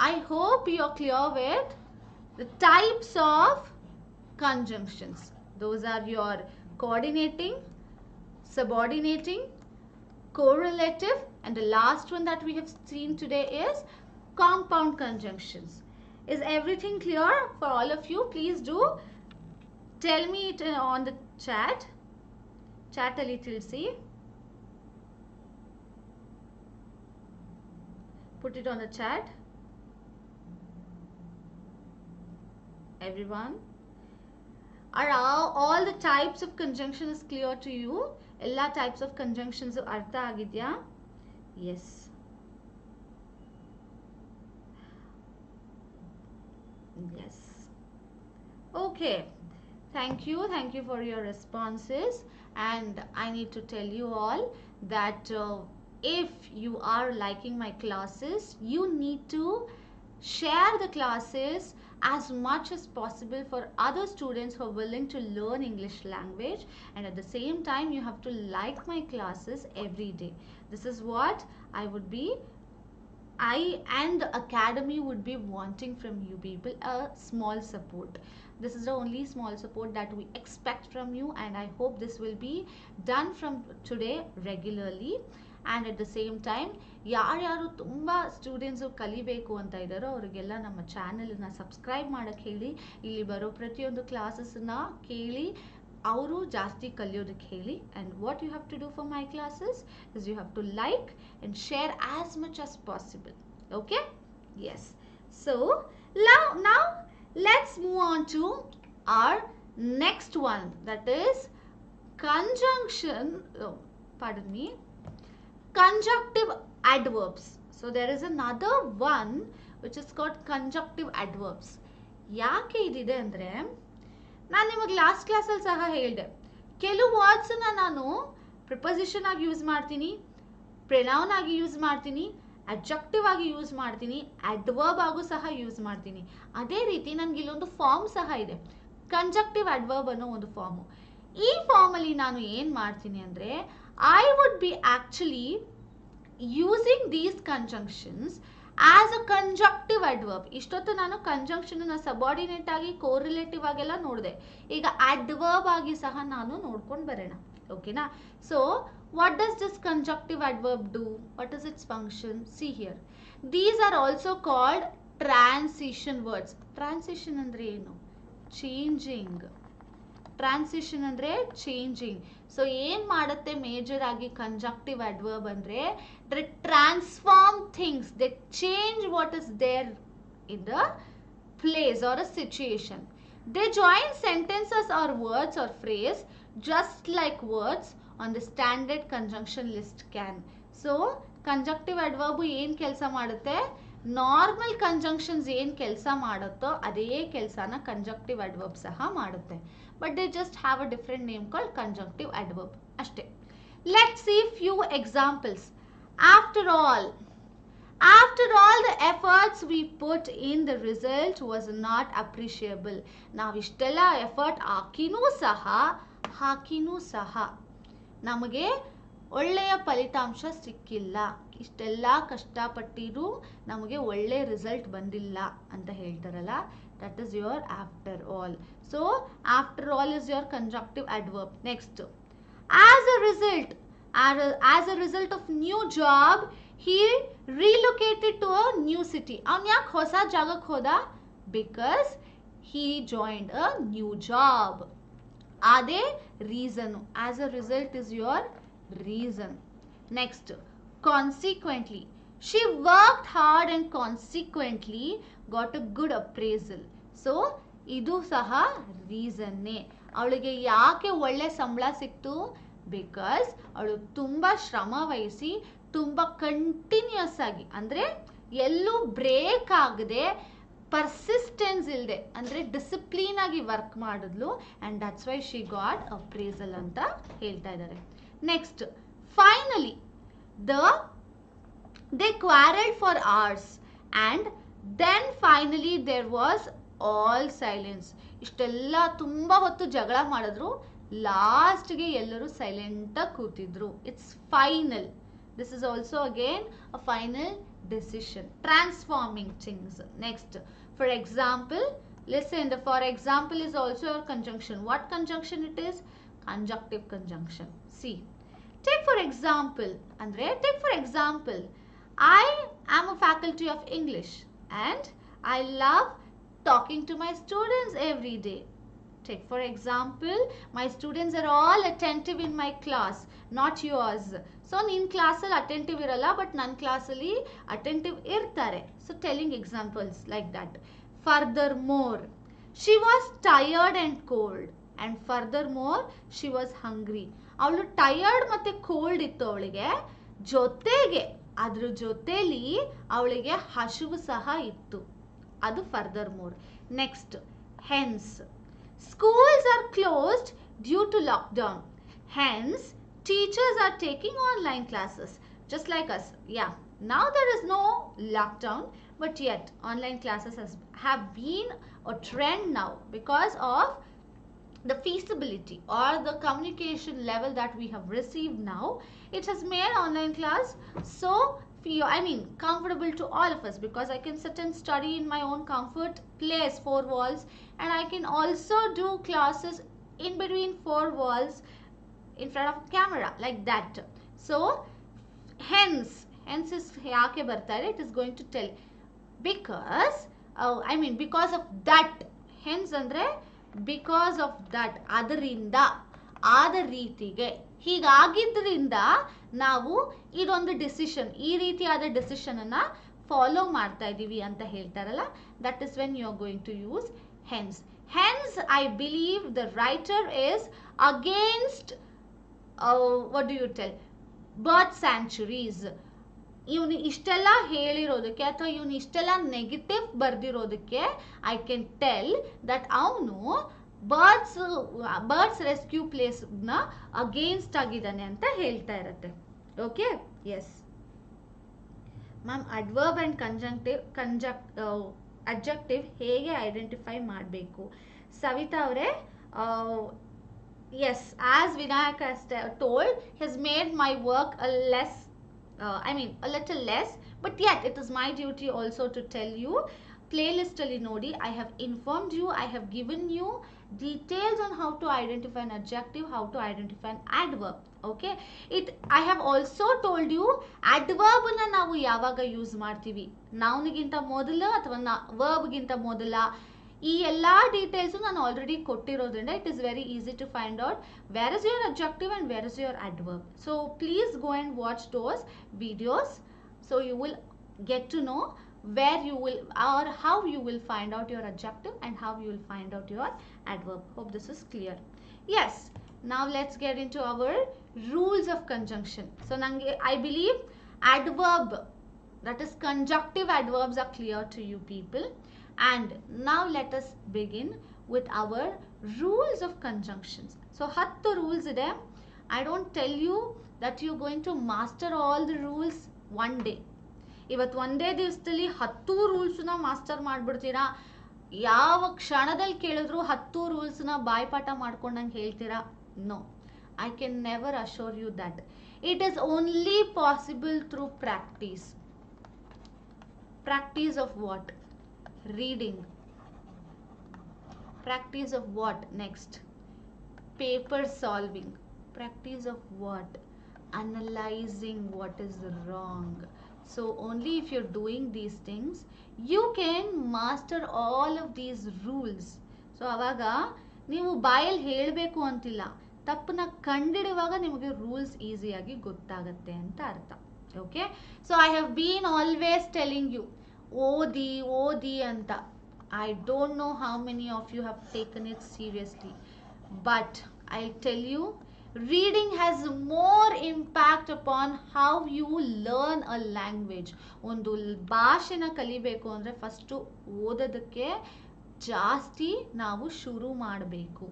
I hope you're clear with the types of conjunctions. Those are your coordinating, subordinating, correlative, and the last one that we have seen today is compound conjunctions. Is everything clear for all of you? Please do tell me it on the chat. Chat a little, see. Put it on the chat. Everyone. Are all the types of conjunction is clear to you? Ella types of conjunctions artha agidya? Yes. Yes. Okay. Thank you for your responses. And I need to tell you all that if you are liking my classes, you need to share the classes as much as possible for other students who are willing to learn English language, and at the same time you have to like my classes every day. This is what I would be I and the academy would be wanting from you people a small support. This is the only small support that we expect from you, and I hope this will be done from today regularly. And at the same time, ಯಾರ್ಯಾರು ತುಂಬ students ಕಲಿಬೇಕು ಅಂತ ಇದ್ದಾರೋ ಅವರಿಗೆಲ್ಲ ನಮ್ಮ ಚಾನಲ್ನ subscribe ಮಾಡೋಕ್ಕೆ ಹೇಳಿ, ಇಲ್ಲಿ ಬರೋ ಪ್ರತಿಯೊಂದು ಕ್ಲಾಸಸ್ನ ಕೇಳಿ ಅವರು ಜಾಸ್ತಿ ಕಲಿಯೋದಕ್ಕೆ ಹೇಳಿ. And what you have to do for my classes is you have to like and share as much as possible. Okay, yes. So now let's move on to our next one, that is conjunction, conjunctive adverbs. So there is another one which is called conjunctive adverbs. ಯಾಕೆ ಇದಿದೆ ಅಂದರೆ, ನಾನು ನಿಮಗೆ last ಕ್ಲಾಸಲ್ಲಿ ಸಹ ಹೇಳಿದೆ, ಕೆಲವು ವರ್ಡ್ಸನ್ನ ನಾನು ಪ್ರಿಪೊಸಿಷನ್ ಆಗಿ ಯೂಸ್ ಮಾಡ್ತೀನಿ, ಪ್ರೊನೌನ್ ಆಗಿ ಯೂಸ್ ಮಾಡ್ತೀನಿ, ಅಡ್ಜೆಕ್ಟಿವ್ ಆಗಿ ಯೂಸ್ ಮಾಡ್ತೀನಿ, ಅಡ್ವರ್ಬ್ ಆಗು ಸಹ ಯೂಸ್ ಮಾಡ್ತೀನಿ. ಅದೇ ರೀತಿ ನನಗೆ ಇಲ್ಲೊಂದು ಫಾರ್ಮ್ ಸಹ ಇದೆ, ಕಂಜಂಕ್ಟಿವ್ ಅಡ್ವರ್ಬ್ ಅನ್ನೋ ಒಂದು ಫಾರ್ಮು. ಈ ಫಾರ್ಮಲ್ಲಿ ನಾನು ಏನು ಮಾಡ್ತೀನಿ ಅಂದರೆ, I would be actually using these conjunctions as a conjunctive adverb. ಇಷ್ಟೊತ್ತು ನಾನು ಕಂಜಂಕ್ಷನ್ನ ಸಬಾರ್ಡಿನೇಟ್ ಆಗಿ, ಕೋರಿಲೇಟಿವ್ ಆಗೆಲ್ಲ ನೋಡಿದೆ. ಈಗ ಅಡ್ವರ್ಬ್ ಆಗಿ ಸಹ ನಾನು ನೋಡ್ಕೊಂಡು ಬರೋಣ. ಓಕೆನಾ? So what does this conjunctive adverb do? What is its function? See here. These are also called transition words. Transition andre enu? Changing. Transition andre changing. So ಏನು ಮಾಡುತ್ತೆ ಮೇಜರ್ ಆಗಿ conjunctive adverb ಅಂದರೆ, they transform things, they change what is there in the place or a situation. They join sentences or words or phrase just like words on the standard conjunction list can. So conjunctive adverb ಏನು ಕೆಲಸ ಮಾಡುತ್ತೆ, normal conjunctions ಏನು ಕೆಲಸ ಮಾಡುತ್ತೋ ಅದೇ ಕೆಲಸನ conjunctiva adverb ಸಹ ಮಾಡುತ್ತೆ. But they just have a different name called conjunctive adverb ಅಷ್ಟೇ. Let's see few examples. After all the efforts we put in, the result was not appreciable. ನಾವು ಇಷ್ಟೆಲ್ಲ ಎಫರ್ಟ್ ಹಾಕಿನೂ ಸಹ ನಮಗೆ ಒಳ್ಳೆಯ ಫಲಿತಾಂಶ ಸಿಕ್ಕಿಲ್ಲ, ಇಷ್ಟೆಲ್ಲ ಕಷ್ಟಪಟ್ಟಿರೂ ನಮಗೆ ಒಳ್ಳೆ ರಿಸಲ್ಟ್ ಬಂದಿಲ್ಲ ಅಂತ ಹೇಳ್ತಾರಲ್ಲ, that is your after all. So after all is your conjunctive adverb. Next, as a result of new job he relocated to a new city. ಅವನು ಯಾಕೆ ಹೊಸ ಜಾಗಕ್ಕೆ ಹೋದ? Because he joined a new job. ಅದೇ reason. As a result is your reason. Next, consequently she worked hard and consequently got a good appraisal. So ಇದು ಸಹ ರೀಸನ್ನೇ. ಅವಳಿಗೆ ಯಾಕೆ ಒಳ್ಳೆ ಸಂಬಳ ಸಿಕ್ತು? ಬಿಕಾಸ್ ಅವಳು ತುಂಬ ಶ್ರಮ ವಹಿಸಿ, ತುಂಬ ಕಂಟಿನ್ಯೂಸ್ ಆಗಿ, ಅಂದರೆ ಎಲ್ಲೂ ಬ್ರೇಕ್ ಆಗದೆ, ಪರ್ಸಿಸ್ಟೆನ್ಸ್ ಇಲ್ಲದೆ, ಅಂದರೆ ಡಿಸಿಪ್ಲಿನ್ ಆಗಿ ವರ್ಕ್ ಮಾಡಿದ್ಲು. And that's why she got appraisal ಅಂತ ಹೇಳ್ತಾ ಇದ್ದಾರೆ. Next, finally they quarreled for hours and then finally there was all silence. ಇಷ್ಟೆಲ್ಲ ತುಂಬ ಹೊತ್ತು ಜಗಳ ಮಾಡಿದ್ರು, ಲಾಸ್ಟ್ಗೆ ಎಲ್ಲರೂ ಸೈಲೆಂಟಾಗಿ ಕೂತಿದ್ರು. It's final. This is also again a final decision, transforming things. Next, for example, listen, the for example is also a conjunction. What conjunction it is? Conjunctive conjunction. See, take for example, Andre, take for example, I am a faculty of English and I love talking to my students every day. Take for example, my students are all attentive in my class, not yours. So in class attentive iralla, but ನನ್ನ ಕ್ಲಾಸಲ್ಲಿ attentive ಇರ್ತಾರೆ. So telling examples like that. Furthermore, she was tired and cold, and furthermore she was hungry. ಅವಳು tired ಮತ್ತೆ cold ಇತ್ತು ಅವಳಿಗೆ, ಜೊತೆಗೆ ಅದ್ರ ಜೊತೆಲಿ ಅವಳಿಗೆ ಹಸಿವು ಸಹ ಇತ್ತು. ಅದು furthermore. Next, hence, schools are closed due to lockdown. Hence, teachers are taking online classes, just like us. Yeah, now there is no lockdown, but yet online classes have been a trend now because of the feasibility or the communication level that we have received now. It has made online class so feel, I mean, comfortable to all of us, because I can sit and study in my own comfort place, four walls, and I can also do classes in between four walls in front of camera like that. So hence is yaake bartare, it is going to tell because because of that. Hence andre because of that, ಅದರಿಂದ, ಆದ ರೀತಿಗೆ, ಹೀಗಾಗಿದ್ದರಿಂದ ನಾವು ಇದೊಂದು decision, ಈ ರೀತಿಯಾದ decision ಅನ್ನ follow ಮಾಡ್ತಾ ಇದೀವಿ ಅಂತ ಹೇಳ್ತಾರಲ್ಲ, that is when you are going to use hence. Hence I believe the writer is against what do you tell, birth sanctuaries. ಇವನು ಇಷ್ಟೆಲ್ಲ ಹೇಳಿರೋದಕ್ಕೆ ಅಥವಾ ಇವನು ಇಷ್ಟೆಲ್ಲ ನೆಗೆಟಿವ್ ಬರ್ದಿರೋದಕ್ಕೆ ಐ ಕ್ಯಾನ್ ಟೆಲ್ ದಟ್ ಅವನು ಬರ್ಡ್ಸ್ ರೆಸ್ಕ್ಯೂ ಪ್ಲೇಸ್ ನ ಅಗೇನ್ಸ್ಟ್ ಆಗಿದ್ದಾನೆ ಅಂತ ಹೇಳ್ತಾ ಇರತ್ತೆ. Okay, yes ma'am, adverb and adjective ಹೇಗೆ ಐಡೆಂಟಿಫೈ ಮಾಡಬೇಕು? ಸವಿತಾ ಅವರೇ, yes, as Vinayak has told, has made my work a little less, but yet it is my duty also to tell you. Playlist alli nodi, I have informed you, I have given you details on how to identify an adjective, how to identify an adverb. Okay, I have also told you adverb na ನಾವು ಯಾವಾಗ use ಮಾಡ್ತೀವಿ, noun ಗಿಂತ ಮೊದಲ ಅಥವಾ verb ಗಿಂತ ಮೊದಲ, ಈ ಎಲ್ಲಾ ಡೀಟೇಲ್ಸ್ ನಾನು ಆಲ್ರೆಡಿ ಕೊಟ್ಟಿರೋದ್ರಿಂದ it is very easy to find out where is your objective and where is your adverb. So please go and watch those videos, so you will get to know where you will or how you will find out your adjective and how you will find out your adverb. Hope this is clear. Yes, now let's get into our rules of conjunction. So I believe adverb, that is conjunctive adverbs, are clear to you people. And now let us begin with our rules of conjunctions. So 10 rules ide. I don't tell you that you're going to master all the rules one day. ಇವತ್ತು ಒಂದೇ ದಿವಸದಲ್ಲಿ 10 ರೂಲ್ಸ್ನ master ಮಾಡ್ಬಿಡ್ತೀರಾ, ಯಾವ ಕ್ಷಣದಲ್ಲಿ ಕೇಳಿದ್ರು 10 ರೂಲ್ಸ್ನ ಬಾಯ್ಪಾಠ ಮಾಡ್ಕೊಂಡಂಗೆ ಹೇಳ್ತೀರಾ? No, I can never assure you that. It is only possible through practice. Practice of what? Reading. Practice of what? Next, paper solving. Practice of what? Analyzing what is wrong. So only if you're doing these things you can master all of these rules. So avaga ನೀವು ಬಾಯಲ್ಲಿ ಹೇಳಬೇಕು ಅಂತಿಲ್ಲ, ತಪ್ಪನ್ನ ಕಂಡಿಡುವಾಗ ನಿಮಗೆ rules ಈಸಿಯಾಗಿ ಗೊತ್ತಾಗುತ್ತೆ ಅಂತ ಅರ್ಥ. Okay, so I have been always telling you, ಓದಿ ಅಂತ. I don't know how many of you have taken it seriously, but I'll tell you, reading has more impact upon how you learn a language. ಒಂದು ಭಾಷೆನ ಕಲಿಬೇಕು ಅಂದರೆ first ಓದೋದಕ್ಕೆ ಜಾಸ್ತಿ ನಾವು ಶುರು ಮಾಡಬೇಕು.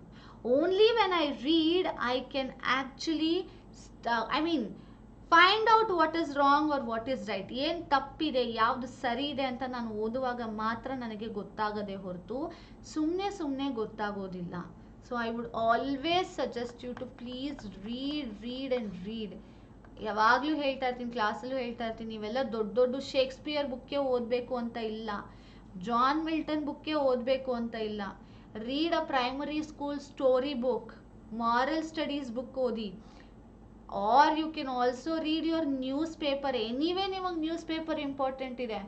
Only when I read I can actually find out what is wrong or what is right. ಏನು ತಪ್ಪಿದೆ, ಯಾವುದು ಸರಿ ಇದೆ ಅಂತ ನಾನು ಓದುವಾಗ ಮಾತ್ರ ನನಗೆ ಗೊತ್ತಾಗದೆ ಹೊರತು ಸುಮ್ಮನೆ ಗೊತ್ತಾಗೋದಿಲ್ಲ. So I would always suggest you to please read and read. ಯಾವಾಗಲೂ ಹೇಳ್ತಾ ಇರ್ತೀನಿ, ಕ್ಲಾಸಲ್ಲೂ ಹೇಳ್ತಾ ಇರ್ತೀನಿ, ನೀವೆಲ್ಲ ದೊಡ್ಡ ಶೇಕ್ಸ್ಪಿಯರ್ ಬುಕ್ಕೇ ಓದಬೇಕು ಅಂತ ಇಲ್ಲ, ಜಾನ್ ಮಿಲ್ಟನ್ ಬುಕ್ಕೇ ಓದಬೇಕು ಅಂತ ಇಲ್ಲ. Read a primary school story book, moral studies book ಓದಿ. or you can also read your newspaper. Anyway ನಿಮಗೆ ನ್ಯೂಸ್ ಪೇಪರ್ ಇಂಪಾರ್ಟೆಂಟ್ ಇದೆ.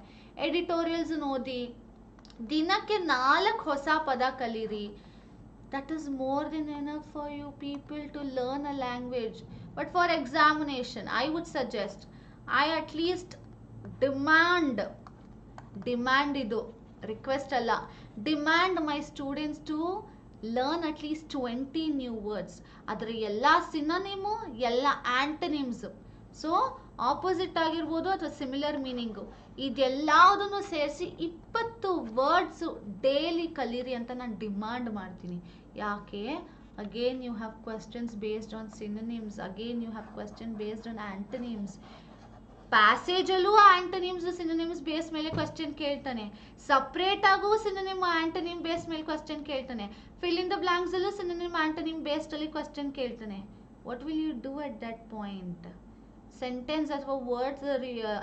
ಎಡಿಟೋರಿಯಲ್ಸ್ ಓದಿ, ದಿನಕ್ಕೆ 4 ಹೊಸ ಪದ ಕಲೀರಿ. That is more than enough for you people to learn a language. But for examination I would suggest, I at least demand ಇದು request ಅಲ್ಲ, demand my students to learn at least 20 new words. ಅದರ ಎಲ್ಲ ಸಿನೋನಿಮು, ಎಲ್ಲ ಆಂಟನಿಮ್ಸ್, so opposite ಆಗಿರ್ಬೋದು ಅಥವಾ similar meaning, ಇದೆಲ್ಲದನ್ನು ಸೇರಿಸಿ 20 words daily ಕಲೀರಿ ಅಂತ ನಾನು ಡಿಮಾಂಡ್ ಮಾಡ್ತೀನಿ. ಯಾಕೆ? Again you have questions based on synonyms, again you have question based on antonyms. ಪ್ಯಾಸೇಜಲ್ಲೂ ಆಂಟನಿಮ್ಸ್ ಸಿನೋನಿಮ್ಸ್ ಬೇಸ್ ಮೇಲೆ ಕ್ವೆಶ್ಚನ್ ಕೇಳ್ತಾನೆ, ಸಪ್ರೇಟ್ ಆಗು ಸಿನೋನಿಮ್ ಆಂಟನಿಮ್ ಬೇಸ್ ಮೇಲೆ ಕ್ವೆಶ್ಚನ್ ಕೇಳ್ತಾನೆ, ಫಿಲ್ ಇನ್ ದ ಬ್ಲಾಂಕ್ಸ್ ಅಲ್ಲೂ ಸಿನೋನಿಮ್ ಆಂಟನಿಮ್ ಬೇಸ್ಡ್ ಅಲ್ಲಿ ಕ್ವೆಶ್ಚನ್ ಕೇಳ್ತಾನೆ. What will you do at that point? Sentence ಅಥವಾ ವರ್ಡ್ಸ್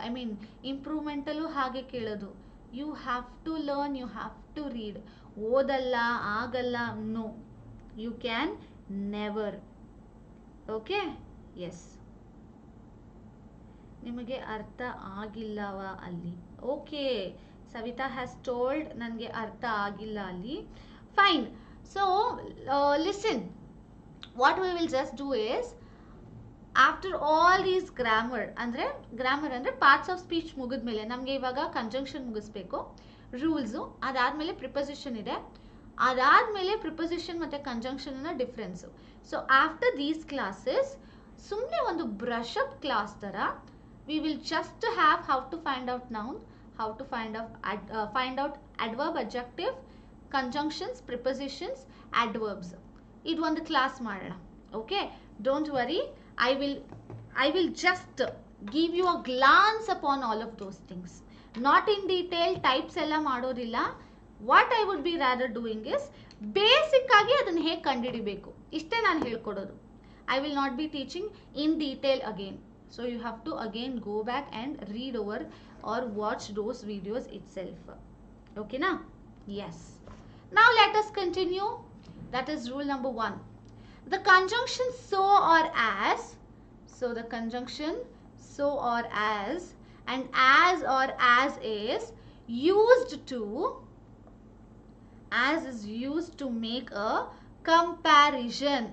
ಐ ಮೀನ್ ಇಂಪ್ರೂವ್ಮೆಂಟಲ್ಲೂ ಹಾಗೆ ಕೇಳೋದು. You have to learn, you have to read. ಓದಲ್ಲ, ಆಗಲ್ಲ, no, you can never. Okay, yes. ನಿಮಗೆ ಅರ್ಥ ಆಗಿಲ್ಲವ ಅಲ್ಲಿ? ಓಕೆ, ಸವಿತಾ ಹ್ಯಾಸ್ ಟೋಲ್ಡ್ ನನಗೆ ಅರ್ಥ ಆಗಿಲ್ಲ ಅಲ್ಲಿ. Fine. So listen, what we will just do is, after all these grammar ಅಂದರೆ ಪಾರ್ಟ್ಸ್ ಆಫ್ ಸ್ಪೀಚ್ ಮುಗಿದ್ಮೇಲೆ ನಮಗೆ ಇವಾಗ ಕಂಜಂಕ್ಷನ್ ಮುಗಿಸ್ಬೇಕು, ರೂಲ್ಸು, ಅದಾದಮೇಲೆ ಪ್ರಿಪೊಸಿಷನ್ ಇದೆ, ಅದಾದಮೇಲೆ ಪ್ರಿಪೊಸಿಷನ್ ಮತ್ತು ಕಂಜಂಕ್ಷನ್ನ difference. So after these classes ಸುಮ್ಮನೆ ಒಂದು ಬ್ರಷ್ ಅಪ್ ಕ್ಲಾಸ್ ಥರ we will just have how to find out noun, how to find out adverb, adjective, conjunctions, prepositions, adverbs. Idu ಒಂದು ಕ್ಲಾಸ್ ಮಾಡೋಣ. Okay, don't worry, I will just give you a glance upon all of those things. Not in detail, types ಎಲ್ಲ ಮಾಡೋದಿಲ್ಲ. What I would be rather doing is basic ಆಗಿ ಅದನ್ನು ಹೇಗೆ ಕಂಡುಹಿಡಿಬೇಕು ಇಷ್ಟೇ ನಾನು ಹೇಳ್ಕೊಡೋದು. I will not be teaching in detail again. So you have to again go back and read over or watch those videos itself. Okay na? Yes. Now let us continue. That is rule number 1. The conjunction so or as. So the conjunction so or as and as or as is used to make a comparison.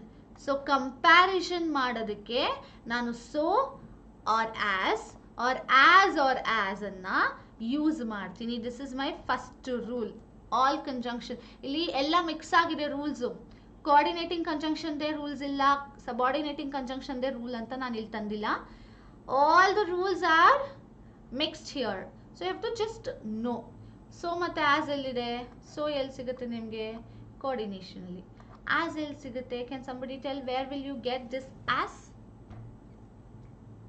So comparison ಮಾಡೋದಕ್ಕೆ ನಾನು so or as ಅನ್ನ use ಮಾಡ್ತೀನಿ. This is my first rule. All conjunction ಇಲ್ಲಿ ಎಲ್ಲ mix ಆಗಿದೆ rules. Coordinating ಕಂಜಂಕ್ಷನ್ದೇ rules ಇಲ್ಲ, ಸಬಾರ್ಡಿನೇಟಿಂಗ್ ಕಂಜಂಕ್ಷನ್ದೇ rule ಅಂತ ನಾನು ಇಲ್ಲಿ ತಂದಿಲ್ಲ. All the rules are mixed here. So you have to just know. So ಮತ್ತು ಆಸ್ ಎಲ್ಲಿದೆ? ಸೊ ಎಲ್ಲಿ ಸಿಗುತ್ತೆ ನಿಮಗೆ? ಕೋಆರ್ಡಿನೇಷನಲ್ಲಿ. ಆಸ್ ಎಲ್ಲಿ ಸಿಗುತ್ತೆ? Can somebody tell where will you get this as?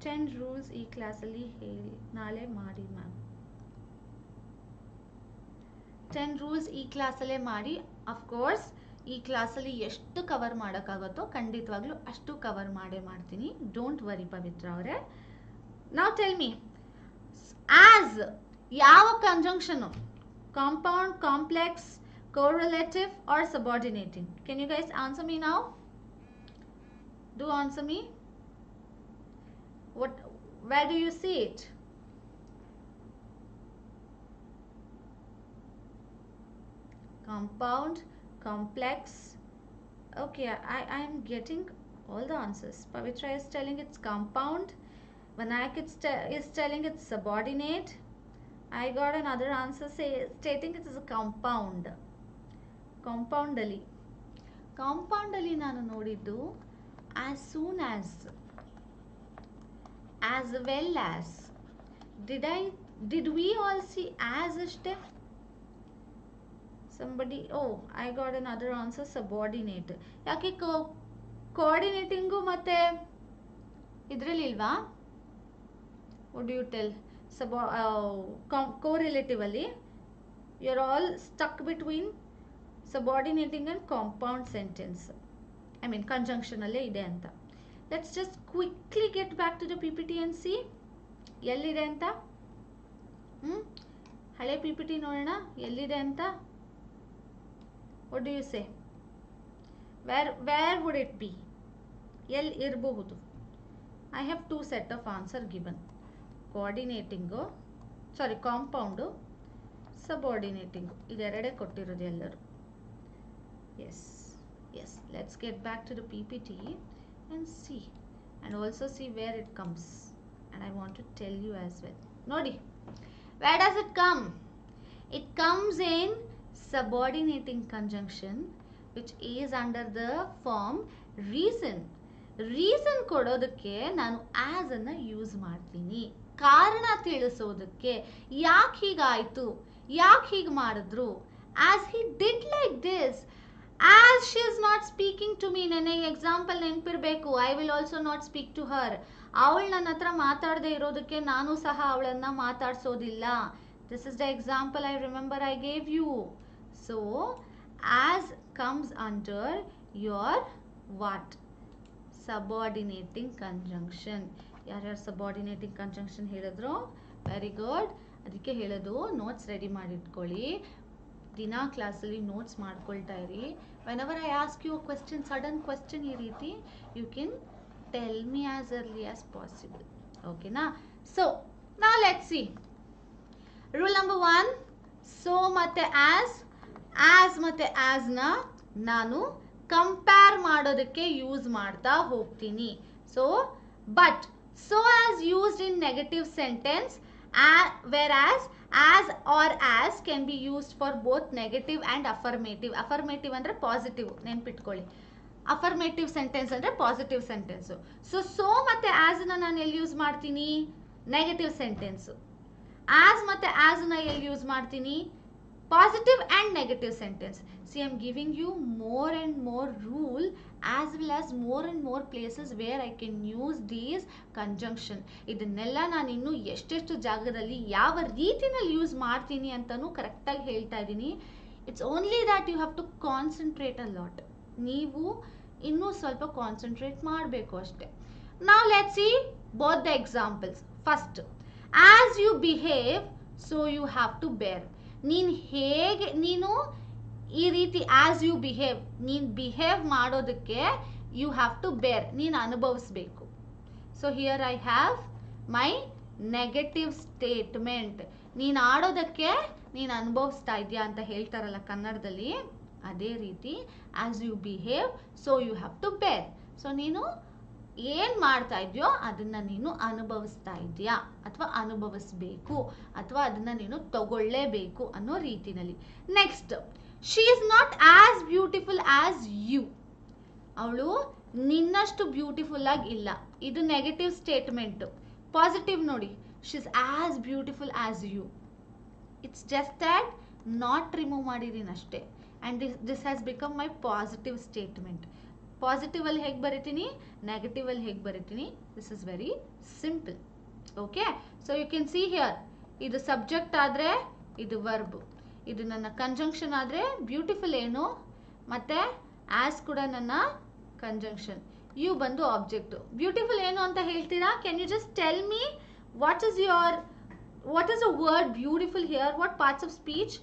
10 rules ಈ ಕ್ಲಾಸಲ್ಲಿ ಹೇಳಿ ನಾಳೆ ಮಾಡಿ ಮ್ಯಾಮ್. 10 ರೂಲ್ಸ್ ಈ ಕ್ಲಾಸಲ್ಲೇ ಮಾಡಿ. ಅಫ್ಕೋರ್ಸ್ ಈ ಕ್ಲಾಸಲ್ಲಿ ಎಷ್ಟು ಕವರ್ ಮಾಡೋಕ್ಕಾಗುತ್ತೋ ಖಂಡಿತವಾಗ್ಲೂ ಅಷ್ಟು ಕವರ್ ಮಾಡೇ ಮಾಡ್ತೀನಿ. ಡೋಂಟ್ ವರಿ ಪವಿತ್ರ ಅವರೇ. ನಾವ್ ಟೆಲ್ ಮಿ, ಆಸ್ ಯಾವ conjunction? Compound, complex, correlative or subordinating? Can you guys answer me now? Do answer me. Where do you see it? Compound, complex. Okay, I am getting all the answers. Pavitra is telling it's compound. Vinayak is telling it's subordinate. I got another answer stating it is a compound. Compound ಅಲ್ಲಿ ನಾನು ನೋಡಿದ್ದು as soon as well as. Did we all see as ಅಷ್ಟೇ? Somebody, oh, I got another answer, subordinate. ಯಾಕೆ ಕೋಆರ್ಡಿನೇಟಿಂಗು ಮತ್ತೆ ಇದರಲ್ಲಿ ಇಲ್ವಾ? What do you tell? Correlative ಅಲ್ಲಿ you're all stuck between subordinating and compound sentence. I mean conjunction ಅಲ್ಲೇ ಇದೆ ಅಂತ. Let's just quickly get back to the PPT and see ಎಲ್ಲಿದೆ ಅಂತ. ಹಳೆ PPT ನೋಡೋಣ ಎಲ್ಲಿದೆ ಅಂತ. What do you say? Where would it be? ಎಲ್ಲಿ ಇರಬಹುದು? I have 2 set of answer given. Coordinating, sorry, compound, subordinating. ಇದೆರಡೇ ಕೊಟ್ಟಿರೋದು ಎಲ್ಲರೂ. Yes, let's get back to the PPT and see, and also see where it comes, and I want to tell you as well. Nodi, where does it come? It comes in subordinating conjunction, which is under the form reason. Reason ಕೊಡೋದಕ್ಕೆ ನಾನು as ಅನ್ನ use ಮಾಡ್ತೀನಿ. ಕಾರಣ ತಿಳಿಸೋದಕ್ಕೆ, ಯಾಕೆ ಹೀಗಾಯ್ತು, ಯಾಕೆ ಹೀಗೆ ಮಾಡಿದ್ರು, as he did like this, as she is not speaking to me. ನನಗೆ example ನೆನಪಿರಬೇಕು. I will also not speak to her. ಅವಳು ನನ್ನ ಹತ್ರ ಮಾತಾಡದೆ ಇರೋದಕ್ಕೆ ನಾನು ಸಹ ಅವಳನ್ನ ಮಾತಾಡ್ಸೋದಿಲ್ಲ. This is the example I remember I gave you. So as comes under your what? Subordinating conjunction. ಯಾರ್ಯಾರು ಸಬಾರ್ಡಿನೇಟಿಂಗ್ ಕಂಜಂಕ್ಷನ್ ಹೇಳಿದ್ರು? Very good. ಅದಕ್ಕೆ ಹೇಳೋದು ನೋಟ್ಸ್ ರೆಡಿ ಮಾಡಿಟ್ಕೊಳ್ಳಿ. ದಿನಾ ಕ್ಲಾಸಲ್ಲಿ ನೋಟ್ಸ್ ಮಾಡ್ಕೊಳ್ತಾ ಇರಿ. Whenever I ask you question, sudden question ಈ ರೀತಿ, you can tell me as early as possible. ಓಕೆನಾ? ಸೊ ನಾ let's see rule number 1. So ಮತ್ತೆ ಆಸ್ ಮತ್ತೆ ಆಸ್ನ ನಾನು ಕಂಪೇರ್ ಮಾಡೋದಕ್ಕೆ ಯೂಸ್ ಮಾಡ್ತಾ ಹೋಗ್ತೀನಿ. So but so as used in negative sentence, whereas as or as can be used for both negative and affirmative. Affirmative ಅಂದ್ರೆ ಪಾಸಿಟಿವ್, ನೆನ್ಪಿಟ್ಕೊಳ್ಳಿ. affirmative sentence ಅಂದ್ರೆ ಪಾಸಿಟಿವ್ ಸೆಂಟೆನ್ಸ್. ಸೊ ಮತ್ತೆ as ನ ನಾನು ಎಲ್ಲಿ ಯೂಸ್ ಮಾಡ್ತೀನಿ? Negative sentence. as ಮತ್ತೆ as ನ ಎಲ್ಲಿ ಯೂಸ್ ಮಾಡ್ತೀನಿ? positive and negative sentence. See, I am giving you more and more rule as well as more and more places where I can use these conjunction. ಇದನ್ನೆಲ್ಲ ನಾನು ಇನ್ನು ಎಷ್ಟೆಷ್ಟು ಜಾಗದಲ್ಲಿ ಯಾವ ರೀತಿನಲ್ಲಿ ಯೂಸ್ ಮಾಡ್ತೀನಿ ಅಂತಾನೂ ಕರೆಕ್ಟಾಗಿ ಹೇಳ್ತಾ ಇದ್ದೀನಿ. It's only that you have to concentrate a lot. ನೀವು ಇನ್ನೂ ಸ್ವಲ್ಪ ಕಾನ್ಸಂಟ್ರೇಟ್ ಮಾಡಬೇಕು ಅಷ್ಟೆ. Now let's see both the examples. First, as you behave, so you have to bear. ನೀನು ಈ ರೀತಿ ಆಸ್ ಯು ಬಿಹೇವ್, ನೀನು ಬಿಹೇವ್ ಮಾಡೋದಕ್ಕೆ ಯು ಹ್ಯಾವ್ ಟು ಬೇರ್, ನೀನು ಅನುಭವಿಸ್ಬೇಕು. So here I have my negative statement. ನೀನು ಆಡೋದಕ್ಕೆ ನೀನು ಅನುಭವಿಸ್ತಾ ಇದೆಯಾ ಅಂತ ಹೇಳ್ತಾರಲ್ಲ ಕನ್ನಡದಲ್ಲಿ, ಅದೇ ರೀತಿ as you behave so you have to bear. So ನೀನು ಏನು ಮಾಡ್ತಾ ಇದೆಯೋ ಅದನ್ನು ನೀನು ಅನುಭವಿಸ್ತಾ ಇದೆಯಾ ಅಥವಾ ಅನುಭವಿಸ್ಬೇಕು ಅಥವಾ ಅದನ್ನು ನೀನು ತಗೊಳ್ಳೇಬೇಕು ಅನ್ನೋ ರೀತಿನಲ್ಲಿ. Next, she is not as beautiful as you. ಅವಳು ನಿನ್ನಷ್ಟು ಬ್ಯೂಟಿಫುಲ್ ಆಗಿ ಇಲ್ಲ. ಇದು ನೆಗೆಟಿವ್ ಸ್ಟೇಟ್ಮೆಂಟ್. ಪಾಸಿಟಿವ್ ನೋಡಿ, she is as beautiful as you. It's just that not remove ಮಾಡಿದೀನಿ ಅಷ್ಟೇ. And this has become my positive statement. Positive ಅಲ್ಲಿ ಹೇಗೆ ಬರಿತೀನಿ, ನೆಗೆಟಿವ್ ಅಲ್ಲಿ ಹೇಗೆ ಬರಿತೀನಿ, this is very simple. Okay, so you can see here, ಇದು ಸಬ್ಜೆಕ್ಟ್ ಆದರೆ ಇದು ವರ್ಬ್, ಇದು ನನ್ನ ಕಂಜಂಕ್ಷನ್ ಆದರೆ ಬ್ಯೂಟಿಫುಲ್ ಏನು ಮತ್ತೆ ಆಸ್ ಕೂಡ ನನ್ನ ಕಂಜಂಕ್ಷನ್, ಯು ಬಂದು ಆಬ್ಜೆಕ್ಟ್. ಬ್ಯೂಟಿಫುಲ್ ಏನು ಅಂತ ಹೇಳ್ತೀರಾ? Can you just tell me what is the word beautiful here? What parts of speech?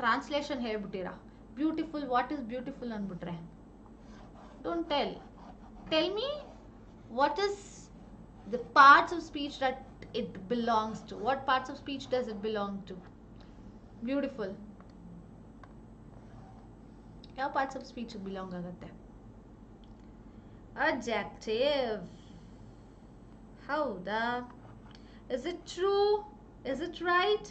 Translation ಹೇಳ್ಬಿಟ್ಟಿರಾ ಬ್ಯೂಟಿಫುಲ್, ವಾಟ್ ಇಸ್ ಬ್ಯೂಟಿಫುಲ್ ಅಂದ್ಬಿಟ್ರೆ? Don't tell. Tell me what is the parts of speech that it belongs to. What parts of speech does it belong to? Beautiful. ಯಾವ parts of speech belong ಆಗುತ್ತೆ? Adjective. ಹೌದಾ? Is it true? Is it right?